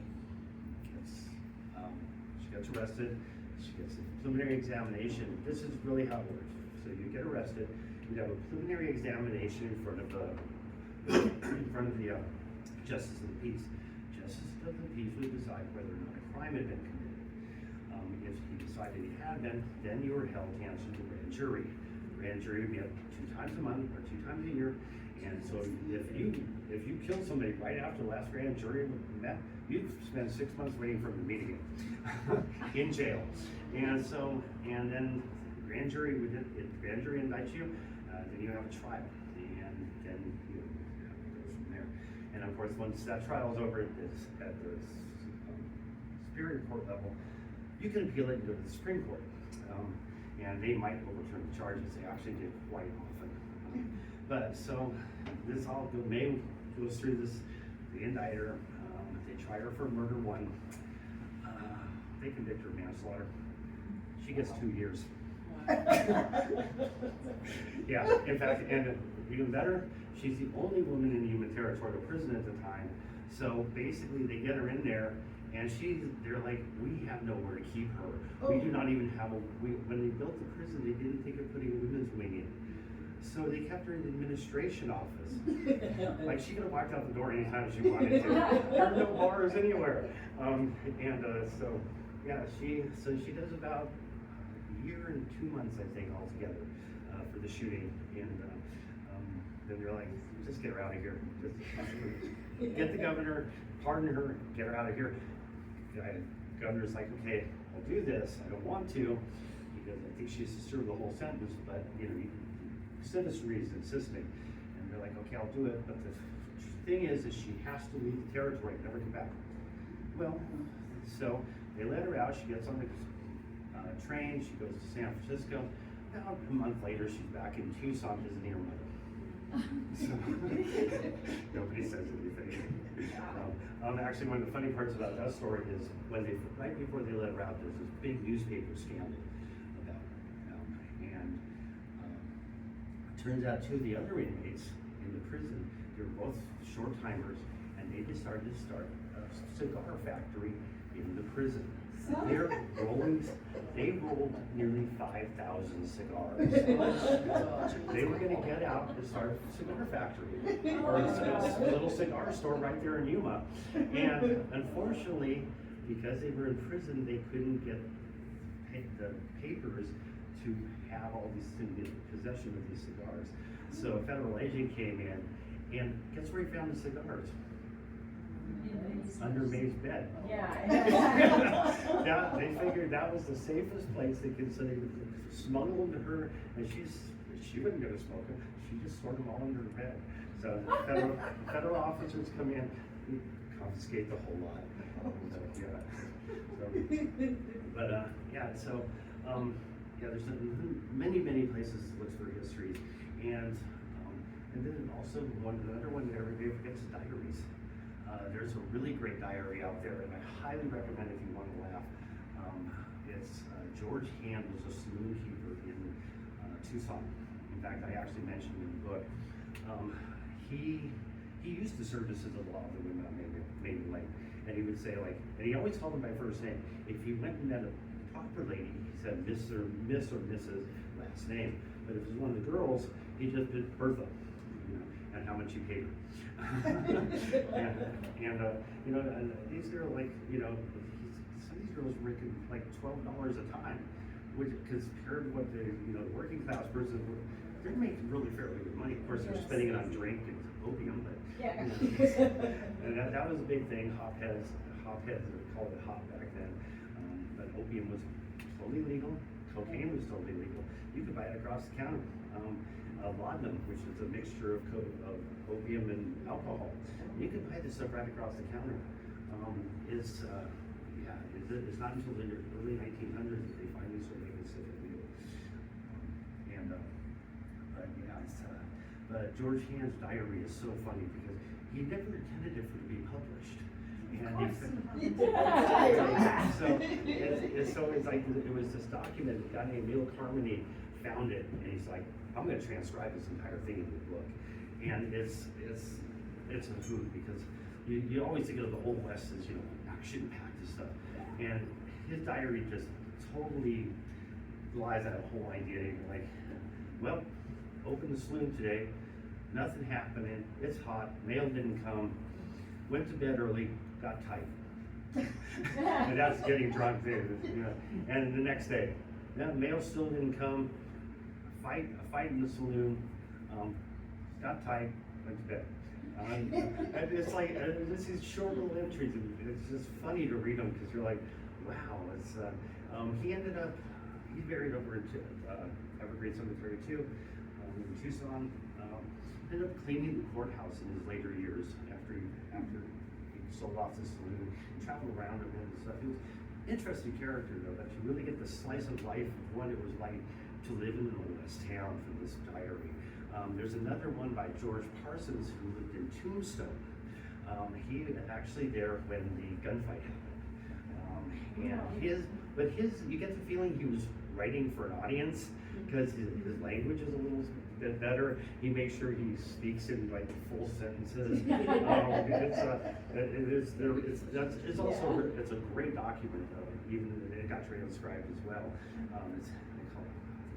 gets arrested. She gets a preliminary examination. This is really how it works. So you get arrested. You have a preliminary examination in front of the Justice of the Peace. Justice of the Peace would decide whether or not a crime had been committed. If he decided he had been, then you were held to answer to the grand jury. The grand jury would be up 2 times a month or 2 times a year. And so if you kill somebody right after the last grand jury met, you'd spend 6 months waiting for them to meet again in jail. And then the grand jury indicts you, then you have a trial, and then you know, it goes from there. And of course, once that trial is over at the Superior Court level, you can appeal it and go to the Supreme Court, and they might overturn the charges. They actually do quite often. But so this all May goes through this. They indict her. They try her for murder 1. They convict her of manslaughter. She gets 2 years. Yeah, in fact, and even better, she's the only woman in the human territorial prison at the time. So basically, they get her in there, and they're like, we have nowhere to keep her. We do not even have when they built the prison, they didn't think of putting a women's wing in. So they kept her in the administration office. Like, she could have walked out the door anytime she wanted to. There are no bars anywhere. So she does about a year and 2 months, I think, altogether for the shooting. And then they're like, just get her out of here. Just get the governor, pardon her, get her out of here. The governor's like, okay, I'll do this. I don't want to, because I think she has to serve the whole sentence, but citizenry is insisting. And they're like, okay, I'll do it. But the thing is she has to leave the territory, never come back. Well, so they let her out. She gets on the train. She goes to San Francisco. Now, a month later, she's back in Tucson visiting her mother. So, nobody says anything. Actually, one of the funny parts about that story is right before they let her out, there's this big newspaper scandal about her. And it turns out 2 of the other inmates in the prison, they were both short timers, and they decided to start a cigar factory in the prison. They rolled nearly 5,000 cigars. They were going to get out and start a cigar factory, or a little cigar store right there in Yuma. And unfortunately, because they were in prison, they couldn't get the papers to have all these, to get possession of these cigars. So a federal agent came in, and guess where he found the cigars? under Mae's bed. Yeah. Yeah, they figured that was the safest place they could, so they would smuggle them to her, and she wasn't gonna smoke them, she just stored them all under her bed. So federal officers come in, confiscate the whole lot. So, yeah. So, but, yeah, so, yeah, there's many places to look for histories, and then also another one that everybody forgets is diaries. There's a really great diary out there, and I highly recommend if you want to laugh. It's George Hand was a saloon keeper in Tucson. In fact, I actually mentioned in the book. He used to service as a law of the women on Maiden Lane, and he would say and he always called them by first name. If he went and met a proper lady, he said Miss or Mrs. last name. But if it was one of the girls, he just did Bertha, and how much he paid her. and these girls, some of these girls were making like $12 a time, which, because compared to what the working class person, they're making really fairly good money. Of course, they're spending it on drink and opium, but Yeah. And that was a big thing. Hopheads called it hop back then, but opium was totally legal. Cocaine was totally legal. You could buy it across the counter. Laudanum, which is a mixture of opium and alcohol. You can buy this stuff right across the counter. It's not until the early 1900s that they finally started making stuff illegal. But George Hand's diary is so funny because he never intended it to be published. So it's like it was this document. A guy named Neil Carmody found it, and he's like, I'm going to transcribe this entire thing into the book. And it's a hoot because you always think of the Old West as action-packed and stuff, and his diary just totally lies that whole idea. You're like, well, opened the saloon today, nothing happening, it's hot, mail didn't come, went to bed early, got tight. And that's getting drunk too, And the next day, mail still didn't come, a fight in the saloon, got tight, went to bed. And it's like, this is short little entries, and it's just funny to read them because you're like, wow, it's, he's buried over in Evergreen Cemetery too, in Tucson. Ended up cleaning the courthouse in his later years after he sold off the saloon, traveled around and stuff. He was an interesting character though, that you really get the slice of life of what it was like to live in an old West town from this diary. There's another one by George Parsons who lived in Tombstone. He was actually there when the gunfight happened. You get the feeling he was writing for an audience because his language is a little bit better. He makes sure he speaks in like full sentences. It's a great document though. Even it got transcribed as well.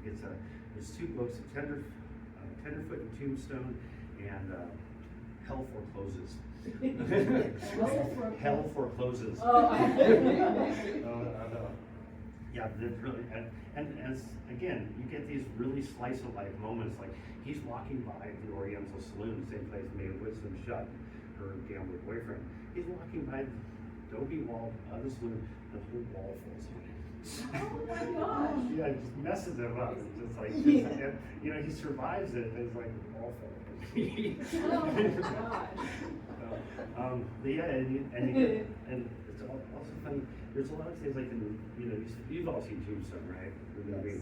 There's two books: Tenderfoot and Tombstone, and Hell Forecloses. Hell Forecloses. Yeah, really, and again, you get these really slice of life moments. Like he's walking by the Oriental Saloon, the same place Mae Wisdom shot her gambler boyfriend. He's walking by the adobe wall of the saloon, the whole wall falls on him. Oh my gosh. Yeah, it just messes him up. It's just like, he survives it. And it's like awful. Oh my gosh. And it's also funny. There's a lot of things like you've all seen Tombstone, right? Yes.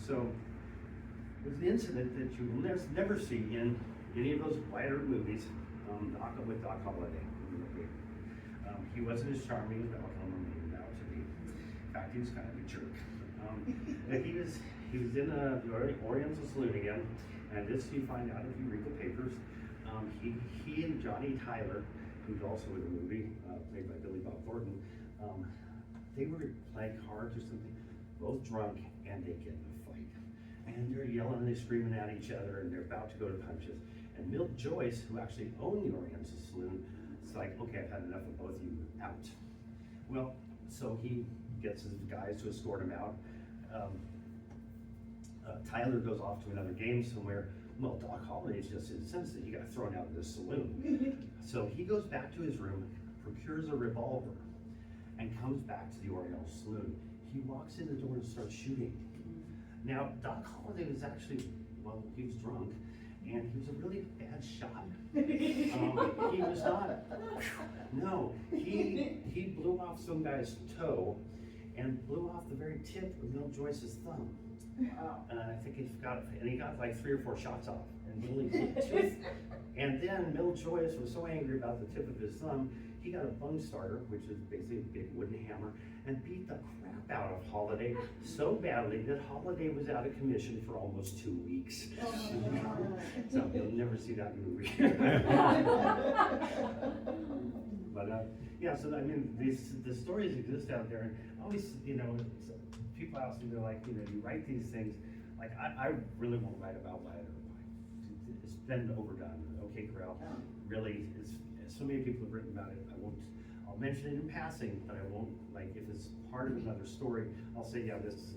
So there's an incident that you will never see in any of those Wyatt Earp movies. With Doc Holliday. He wasn't as charming as Malcolm made him out to be. In fact, he was kind of a jerk. But he was in the Oriental Saloon again, and this you find out if you read the papers. He and Johnny Tyler, who's also in the movie, played by Billy Bob Thornton, they were playing cards or something, both drunk, and they get in a fight. And they're yelling and they're screaming at each other, and they're about to go to punches. And Milt Joyce, who actually owned the Oriental Saloon, is like, okay, I've had enough of both of you, out. Well, so he gets his guys to escort him out. Tyler goes off to another game somewhere. Well, Doc Holliday's just incensed that he got thrown out of this saloon. So he goes back to his room, procures a revolver, and comes back to the Oriental Saloon. He walks in the door and starts shooting. Now, Doc Holliday was actually, well, he was drunk, and he was a really bad shot. He was not, no, he blew off some guy's toe and blew off the very tip of Mill Joyce's thumb. I think he got like 3 or 4 shots off, and really, and then Mill Joyce was so angry about the tip of his thumb, he got a bung starter, which is basically a big wooden hammer, and beat the crap out of Holliday so badly that Holliday was out of commission for almost 2 weeks. So you'll never see that movie. But yeah, so I mean, the stories exist out there, and always, you know, people ask me, they're like, you know, you write these things, like I really won't write about Wyatt Earp. It's been overdone. Okay, Corral, really, it's so many people have written about it. I'll mention it in passing, but I won't, like, if it's part of another story, I'll say, yeah, this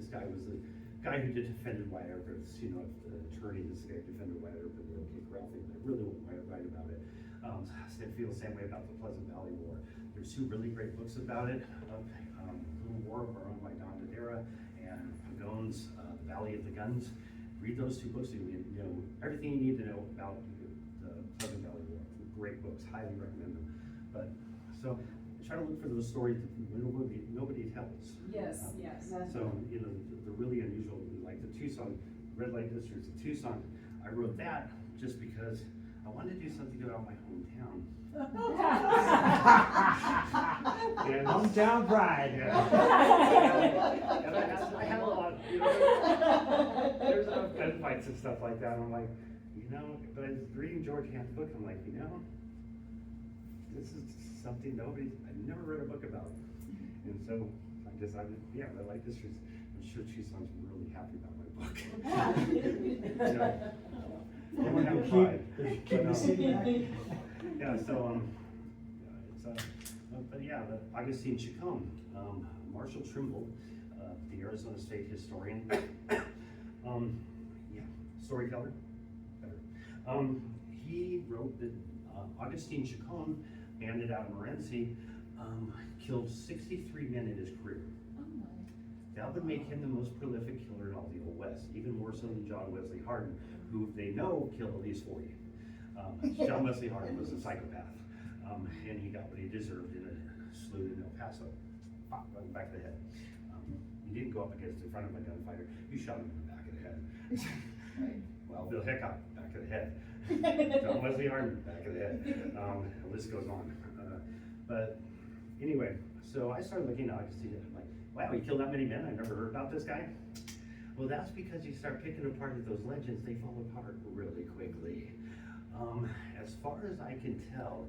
guy was the guy who defended Wyatt Earp. It's, you know, the attorney, this guy defended Wyatt Earp in the OK Corral thing. I really won't write about it. I feel the same way about the Pleasant Valley War. There's 2 really great books about it. Little War, run by Don Dodera, and Pagon's The Valley of the Guns. Read those 2 books, and you know everything you need to know about the Pleasant Valley War. Great books, highly recommend them. But so try to look for those stories that nobody tells. Yes, yes. So you know the really unusual, like the Tucson Red Light Districts of Tucson. I wrote that just because I wanted to do something about my hometown. And Hometown pride. Yeah. And I had a lot, you know, there's enough gunfights and stuff like that. I'm like, you know, but I was reading George Hand's book, I'm like, you know, this is something I've never read a book about. And so I decided, yeah, Red Light Districts. I'm sure Tucson's really happy about my book. You know, hometown pride. Keep the city back. Yeah, so, it's, but yeah, the Augustine Chacon, Marshall Trimble, the Arizona State historian, yeah, storyteller, better. He wrote that Augustine Chacon, banded out in Morenci, killed 63 men in his career. That would make him the most prolific killer in all the Old West, even more so than John Wesley Hardin, who they know killed at least 40. John Wesley Hardin was a psychopath, and he got what he deserved in a slough in El Paso, right in the back of the head. He didn't go up against the front of a gunfighter, he shot him in the back of the head. Well, Bill Hickok, back of the head. John Wesley Hardin, back of the head. The list goes on. But anyway, so I started looking at Augustine, like, wow, he killed that many men, I never heard about this guy. Well, that's because you start picking apart those legends, they fall apart really quickly. As far as I can tell,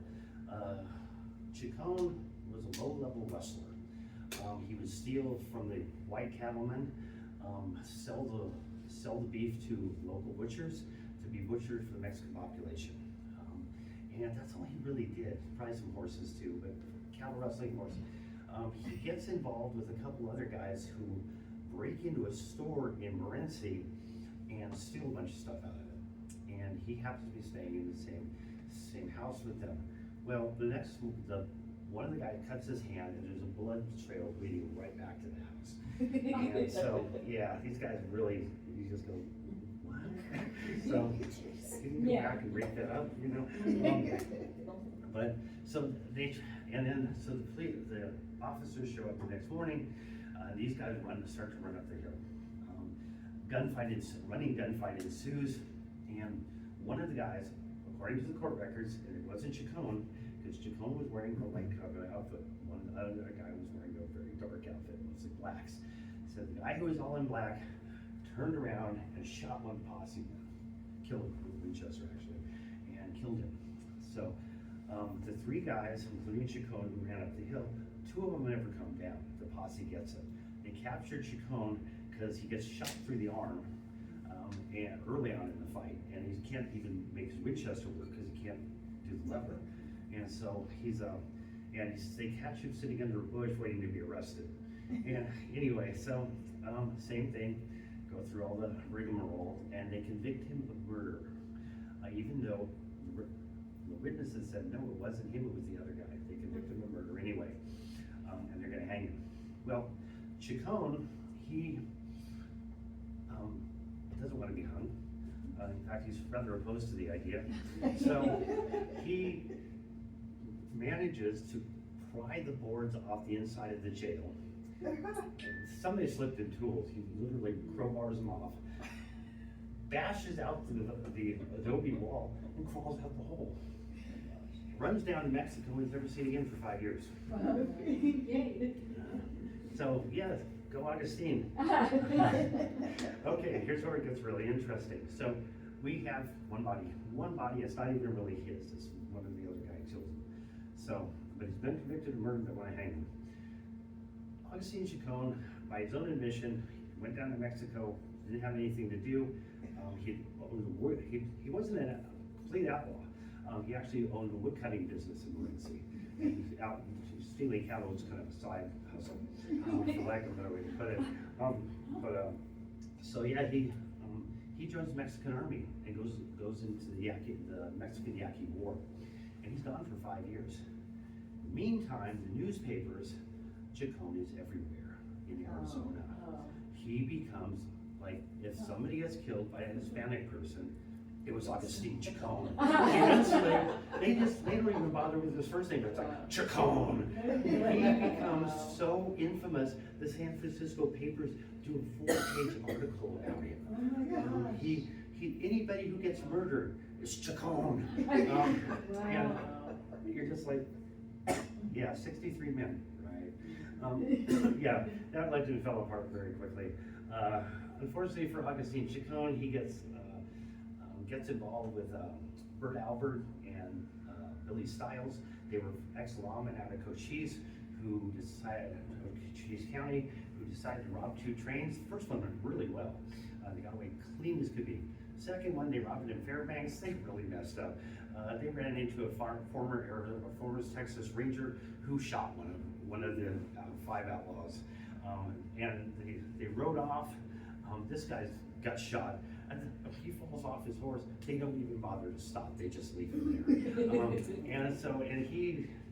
Chacon was a low-level rustler. He would steal from the white cattlemen, sell the beef to local butchers to be butchered for the Mexican population. And that's all he really did. Probably some horses too, but cattle rustling, horses. He gets involved with a couple other guys who break into a store in Morenci and steal a bunch of stuff out of it. And he happens to be staying in the same house with them. Well, one of the guys cuts his hand, and there's a blood trail leading right back to the house. And so, yeah, these guys really, you just go, what? So, you can go back and break that up, you know? But, so the officers show up the next morning, these guys start to run up the hill. Running gunfight ensues, and one of the guys, according to the court records, and it wasn't Chacon, because Chacon was wearing a light covered outfit. One other guy was wearing a very dark outfit, mostly blacks. So the guy who was all in black turned around and shot one posse man, killed him with Winchester actually, and killed him. So the 3 guys, including Chacon, who ran up the hill, 2 of them never come down. The posse gets him. They captured Chacon because he gets shot through the arm and early on in the fight, and he can't even make his Winchester work because he can't do the lever. And so they catch him sitting under a bush waiting to be arrested. And anyway, so same thing, go go through all the rigmarole, and they convict him of murder, even though the witnesses said, no, it wasn't him, it was the other guy. They convict him of murder anyway, and they're gonna hang him. Well, Chacon, he doesn't want to be hung. In fact, he's rather opposed to the idea. So he manages to pry the boards off the inside of the jail. Somebody slipped in tools. He literally crowbars them off, bashes out the adobe wall, and crawls out the hole. Runs down to Mexico and is never seen again for 5 years. Yay. So, yes, go Augustine. Okay, here's where it gets really interesting. So, we have one body, it's not even really his, it's one of the other guy killed him. So, but he's been convicted of murder, they want to hang him. Augustine Chacon, by his own admission, went down to Mexico, didn't have anything to do. He wasn't a complete outlaw. He actually owned a wood cutting business in Morenci. And stealing cattle was kind of a side hustle, for lack of a better way to put it. So yeah, he joins the Mexican army and goes into the Mexican Yaqui War, and he's gone for 5 years. Meantime, the newspapers, Chacon is everywhere in Arizona. He becomes like, if somebody gets killed by a Hispanic person, it was Augustine Chacon. They don't even bother with his first name, but it's like Chacon. He becomes so infamous, the San Francisco papers do a 4-page article about him. Oh my gosh. Anybody who gets murdered is Chacon. And you're just like, yeah, 63 men, right? Yeah, that legend fell apart very quickly. Unfortunately for Augustine Chacon, he gets involved with Bert Albert and Billy Stiles. They were ex-lawmen out of Cochise Cochise County, who decided to rob 2 trains. The first one went really well. They got away clean as could be. Second one, they robbed it in Fairbanks. They really messed up. They ran into a former Texas Ranger who shot one of the 5 outlaws. And they rode off. This guy's got shot. And he falls off his horse. They don't even bother to stop. They just leave him there.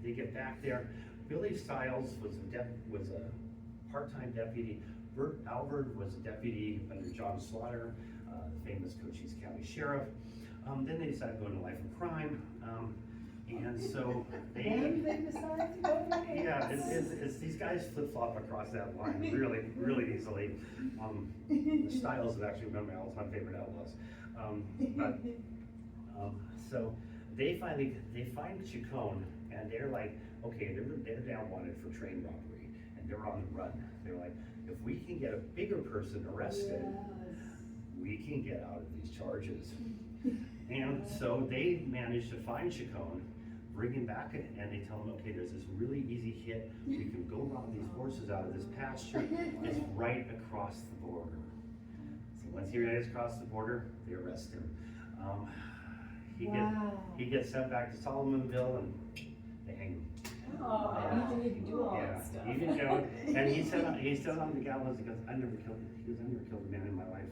They get back there. Billy Stiles was a part-time deputy. Bert Albert was a deputy under John Slaughter, the famous Cochise County Sheriff. Then they decided to go into life of crime. And so they decided to go for it? yeah, it's these guys flip-flop across that line really easily. The Styles have actually been my all-time favorite outlaws. So they find Chacon, and they're like, okay, they're now wanted for train robbery, and they're on the run. They're like, if we can get a bigger person arrested, we can get out of these charges. And so they managed to find Chacon, bring him back, and they tell him, okay, there's this really easy hit. We can go rob these horses out of this pasture. It's right across the border. So once he gets across the border, they arrest him. He gets sent back to Solomonville, and they hang him. Oh, you didn't even do all that stuff. He didn't go, and he said on the gallows, he goes, I never killed a man in my life.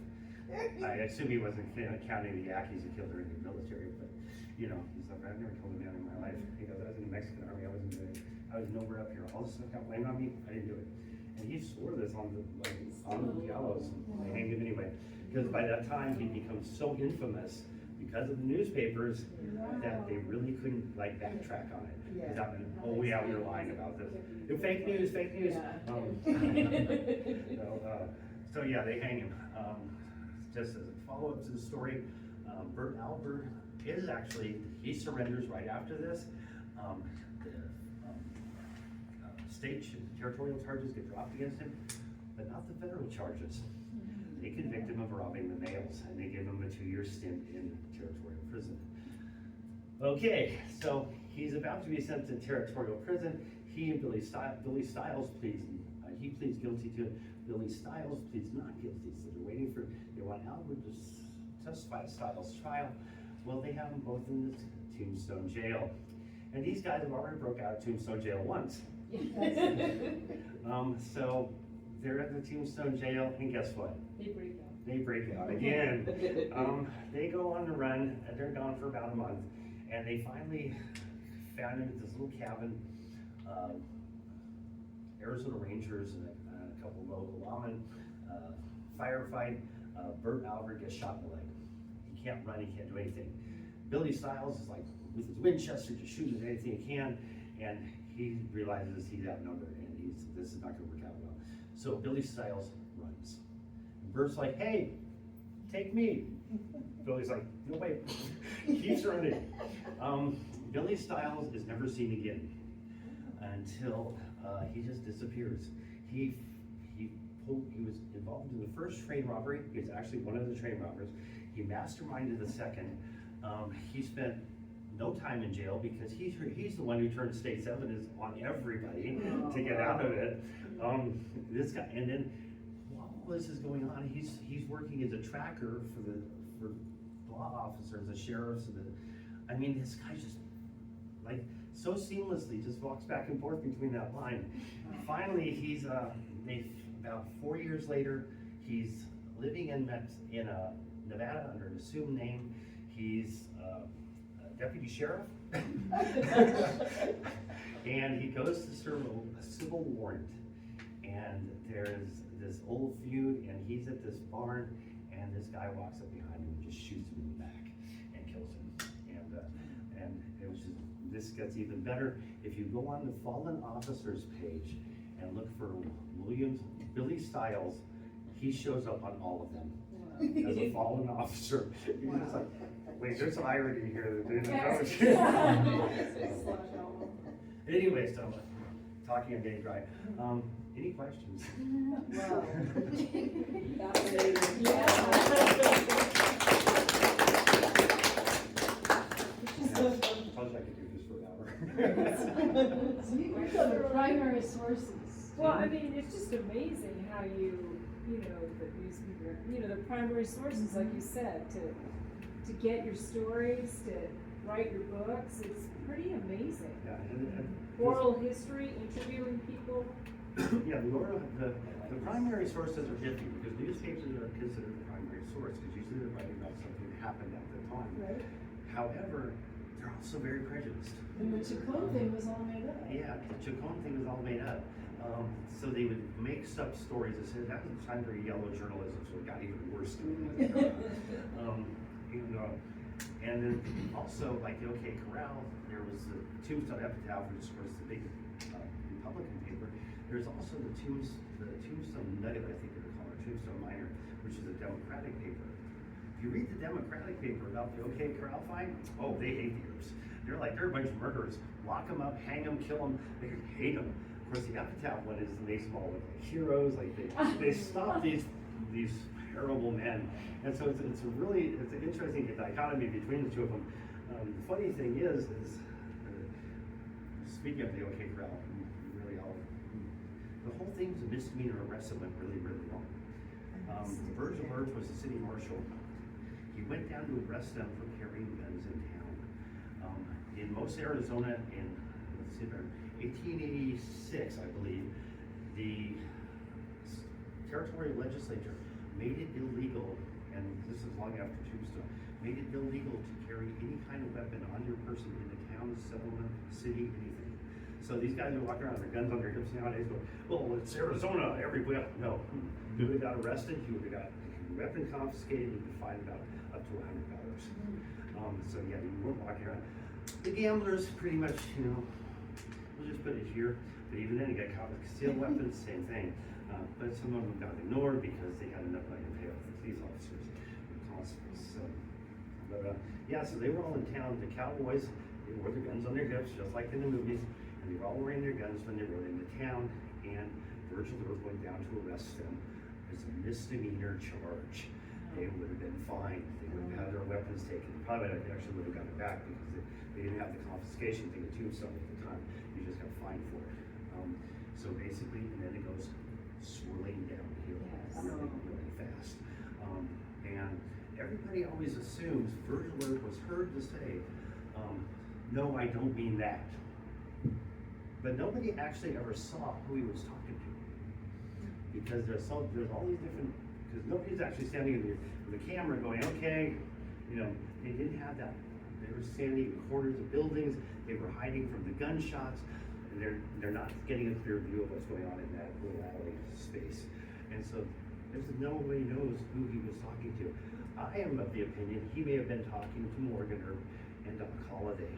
I assume he wasn't counting the Yaquis he killed during the military, but he's like, I've never killed a man in my life. He goes, I was in the Mexican army, I was nowhere up here. All this stuff got blamed on me, I didn't do it. And he swore this on the gallows, and they hanged him anyway. Because by that time, he becomes so infamous because of the newspapers that they really couldn't backtrack on it. Oh yeah, we were lying about this. Fake news. So yeah, they hang him. Just as a follow-up to the story, Bert Albert is actually, he surrenders right after this. State territorial charges get dropped against him, but not the federal charges. They convict him of robbing the mails, and they give him a 2-year stint in territorial prison. Okay, so he's about to be sent to territorial prison. He and Billy Stiles pleads guilty to it. Billy Stiles pleads not guilty, so they're waiting for, they want Albert to testify at Stiles' trial. Well, they have them both in the Tombstone jail. And these guys have already broke out of Tombstone jail once. So they're at the Tombstone jail, and guess what? They break out. they break out again. They go on the run, and they're gone for about a month, and they finally found him at this little cabin. Arizona Rangers and a couple of local lawmen firefight. Bert Albert gets shot in the leg. He can't run, he can't do anything. Billy Stiles is like, with his Winchester, just shooting at anything he can, and he realizes he's outnumbered, and this is not gonna work out well. So Billy Stiles runs. And Bert's like, hey, take me. Billy's like, no wait, keeps running. Billy Stiles is never seen again until he just disappears. He was involved in the first train robbery. He was actually one of the train robbers. He masterminded the second. He spent no time in jail because he's the one who turned state's evidence on everybody to get out of it. This guy, and then while all this is going on, he's working as a tracker for law officers, the sheriffs, and I mean, this guy just like so seamlessly just walks back and forth between that line. Finally, he's about 4 years later, he's living in Nevada under an assumed name. He's a deputy sheriff, and he goes to serve a civil warrant. And there's this old feud, and he's at this barn, and this guy walks up behind him and just shoots him in the back and kills him. And it was just, this gets even better. If you go on the Fallen Officers page and look for Billy Stiles, he shows up on all of them as a fallen officer. You're just like, wait, there's some irony here that didn't know. Anyways, so talking, I'm getting dry. Any questions? Wow. Suppose I could do this for an hour. What are the primary sources? Well, I mean, it's just amazing how you know, the newspaper, the primary sources, like you said, to get your stories, to write your books, it's pretty amazing. Yeah, Oral history, interviewing people. yeah, the primary sources are iffy because newspapers are considered the primary source because usually they're writing about something that happened at the time. Right. However, they're also very prejudiced. And the Chacon thing was all made up. Yeah, the Chacon thing was all made up. So they would make up stories that said that was the time during yellow journalism, so it got even worse. And then also, like the OK Corral, there was the Tombstone Epitaph, which was the big Republican paper. There's also the Tombstone Nugget, I think they were called, or Tombstone Miner, which is a Democratic paper. If you read the Democratic paper about the OK Corral fight, oh, they hate the groups. They're like, they're a bunch of murderers. Lock them up, hang them, kill them. They hate them. Of course, the Epitaph one is the makes them all look like heroes. Like they stop these terrible men. And so it's an interesting dichotomy between the two of them. The funny thing is speaking of the OK Corral, the whole thing was a misdemeanor arrest that went really, really wrong. Virgil Birch was the city marshal. He went down to arrest them for carrying guns in town. In Mos, Arizona, in 1886, I believe, the territorial legislature made it illegal, and this is long after Tombstone, made it illegal to carry any kind of weapon on your person in the town, settlement, city, anything. So these guys are walking around with their guns on their hips nowadays going, well, it's Arizona, everywhere. No, you would have got arrested, you would have got your weapon confiscated, you could find about up to $100. So yeah, you weren't walking around. The gamblers pretty much, we'll just put it here, but even then you got caught with concealed weapons, same thing. But some of them got ignored because they had enough money to pay off the police officers and constables. So they were all in town. The cowboys, they wore their guns on their hips, just like in the movies, and they were all wearing their guns when they rode into town. And Virgil Birch went down to arrest them as a misdemeanor charge. They would have been fined. They would have had their weapons taken. Probably actually would have gotten it back because they didn't have the confiscation thing at Tombstone at the time. You just got fined for it. So basically, and then it goes swirling downhill really, really fast. And everybody always assumes Virgil Birch was heard to say, no, I don't mean that. But nobody actually ever saw who he was talking to. Because there's all these different because nobody's actually standing in the camera going, okay, you know, they didn't have that. They were standing in corners of buildings, they were hiding from the gunshots, and they're not getting a clear view of what's going on in that little alley space. And so nobody knows who he was talking to. I am of the opinion he may have been talking to Morgan and Doc Holliday,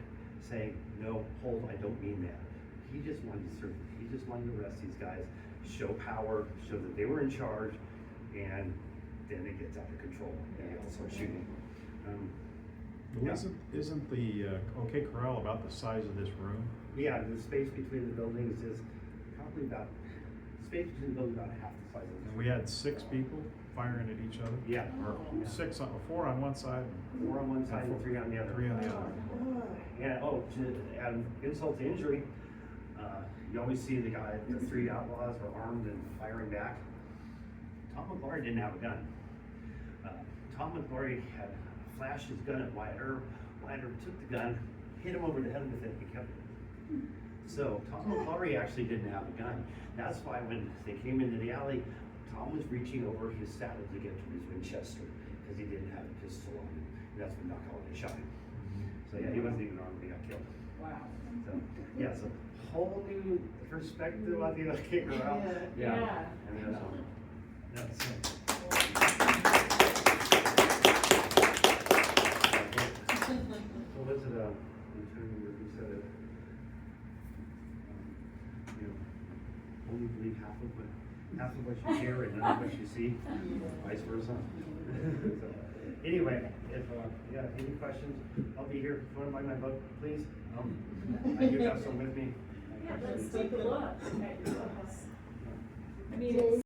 saying, no, hold, I don't mean that. He just wanted to arrest these guys, show power, show that they were in charge, and then it gets out of control and they all start shooting. Well, isn't the OK Corral about the size of this room? Yeah, the space between the buildings is probably about, about half the size of this. And we had 6 people firing at each other? Yeah. Or 4 on one side and 4 on one side and 3 on the other. 3 on the other. And to add insult to injury, you always see the 3 outlaws are armed and firing back. Tom McClory didn't have a gun. Tom McClory had flashed his gun at Wyatt Earp. Wyatt Earp took the gun, hit him over the head with it, and kept it. So Tom McClory actually didn't have a gun. That's why when they came into the alley, Tom was reaching over his saddle to get to his Winchester because he didn't have a pistol on him. And that's when Doc Holliday shot him. So yeah, he wasn't even armed when he got killed. Wow. So yeah, it's a whole new perspective about the OK Corral. Yeah. And then, that's it. So what's it, I'm trying to remember who said it. You know, only believe half of what you hear and none of what you see, vice versa. So, anyway, if you have any questions, I'll be here. If you want to buy my book, please. I do have some with me. Yeah, let's take a look at your books. I mean, it's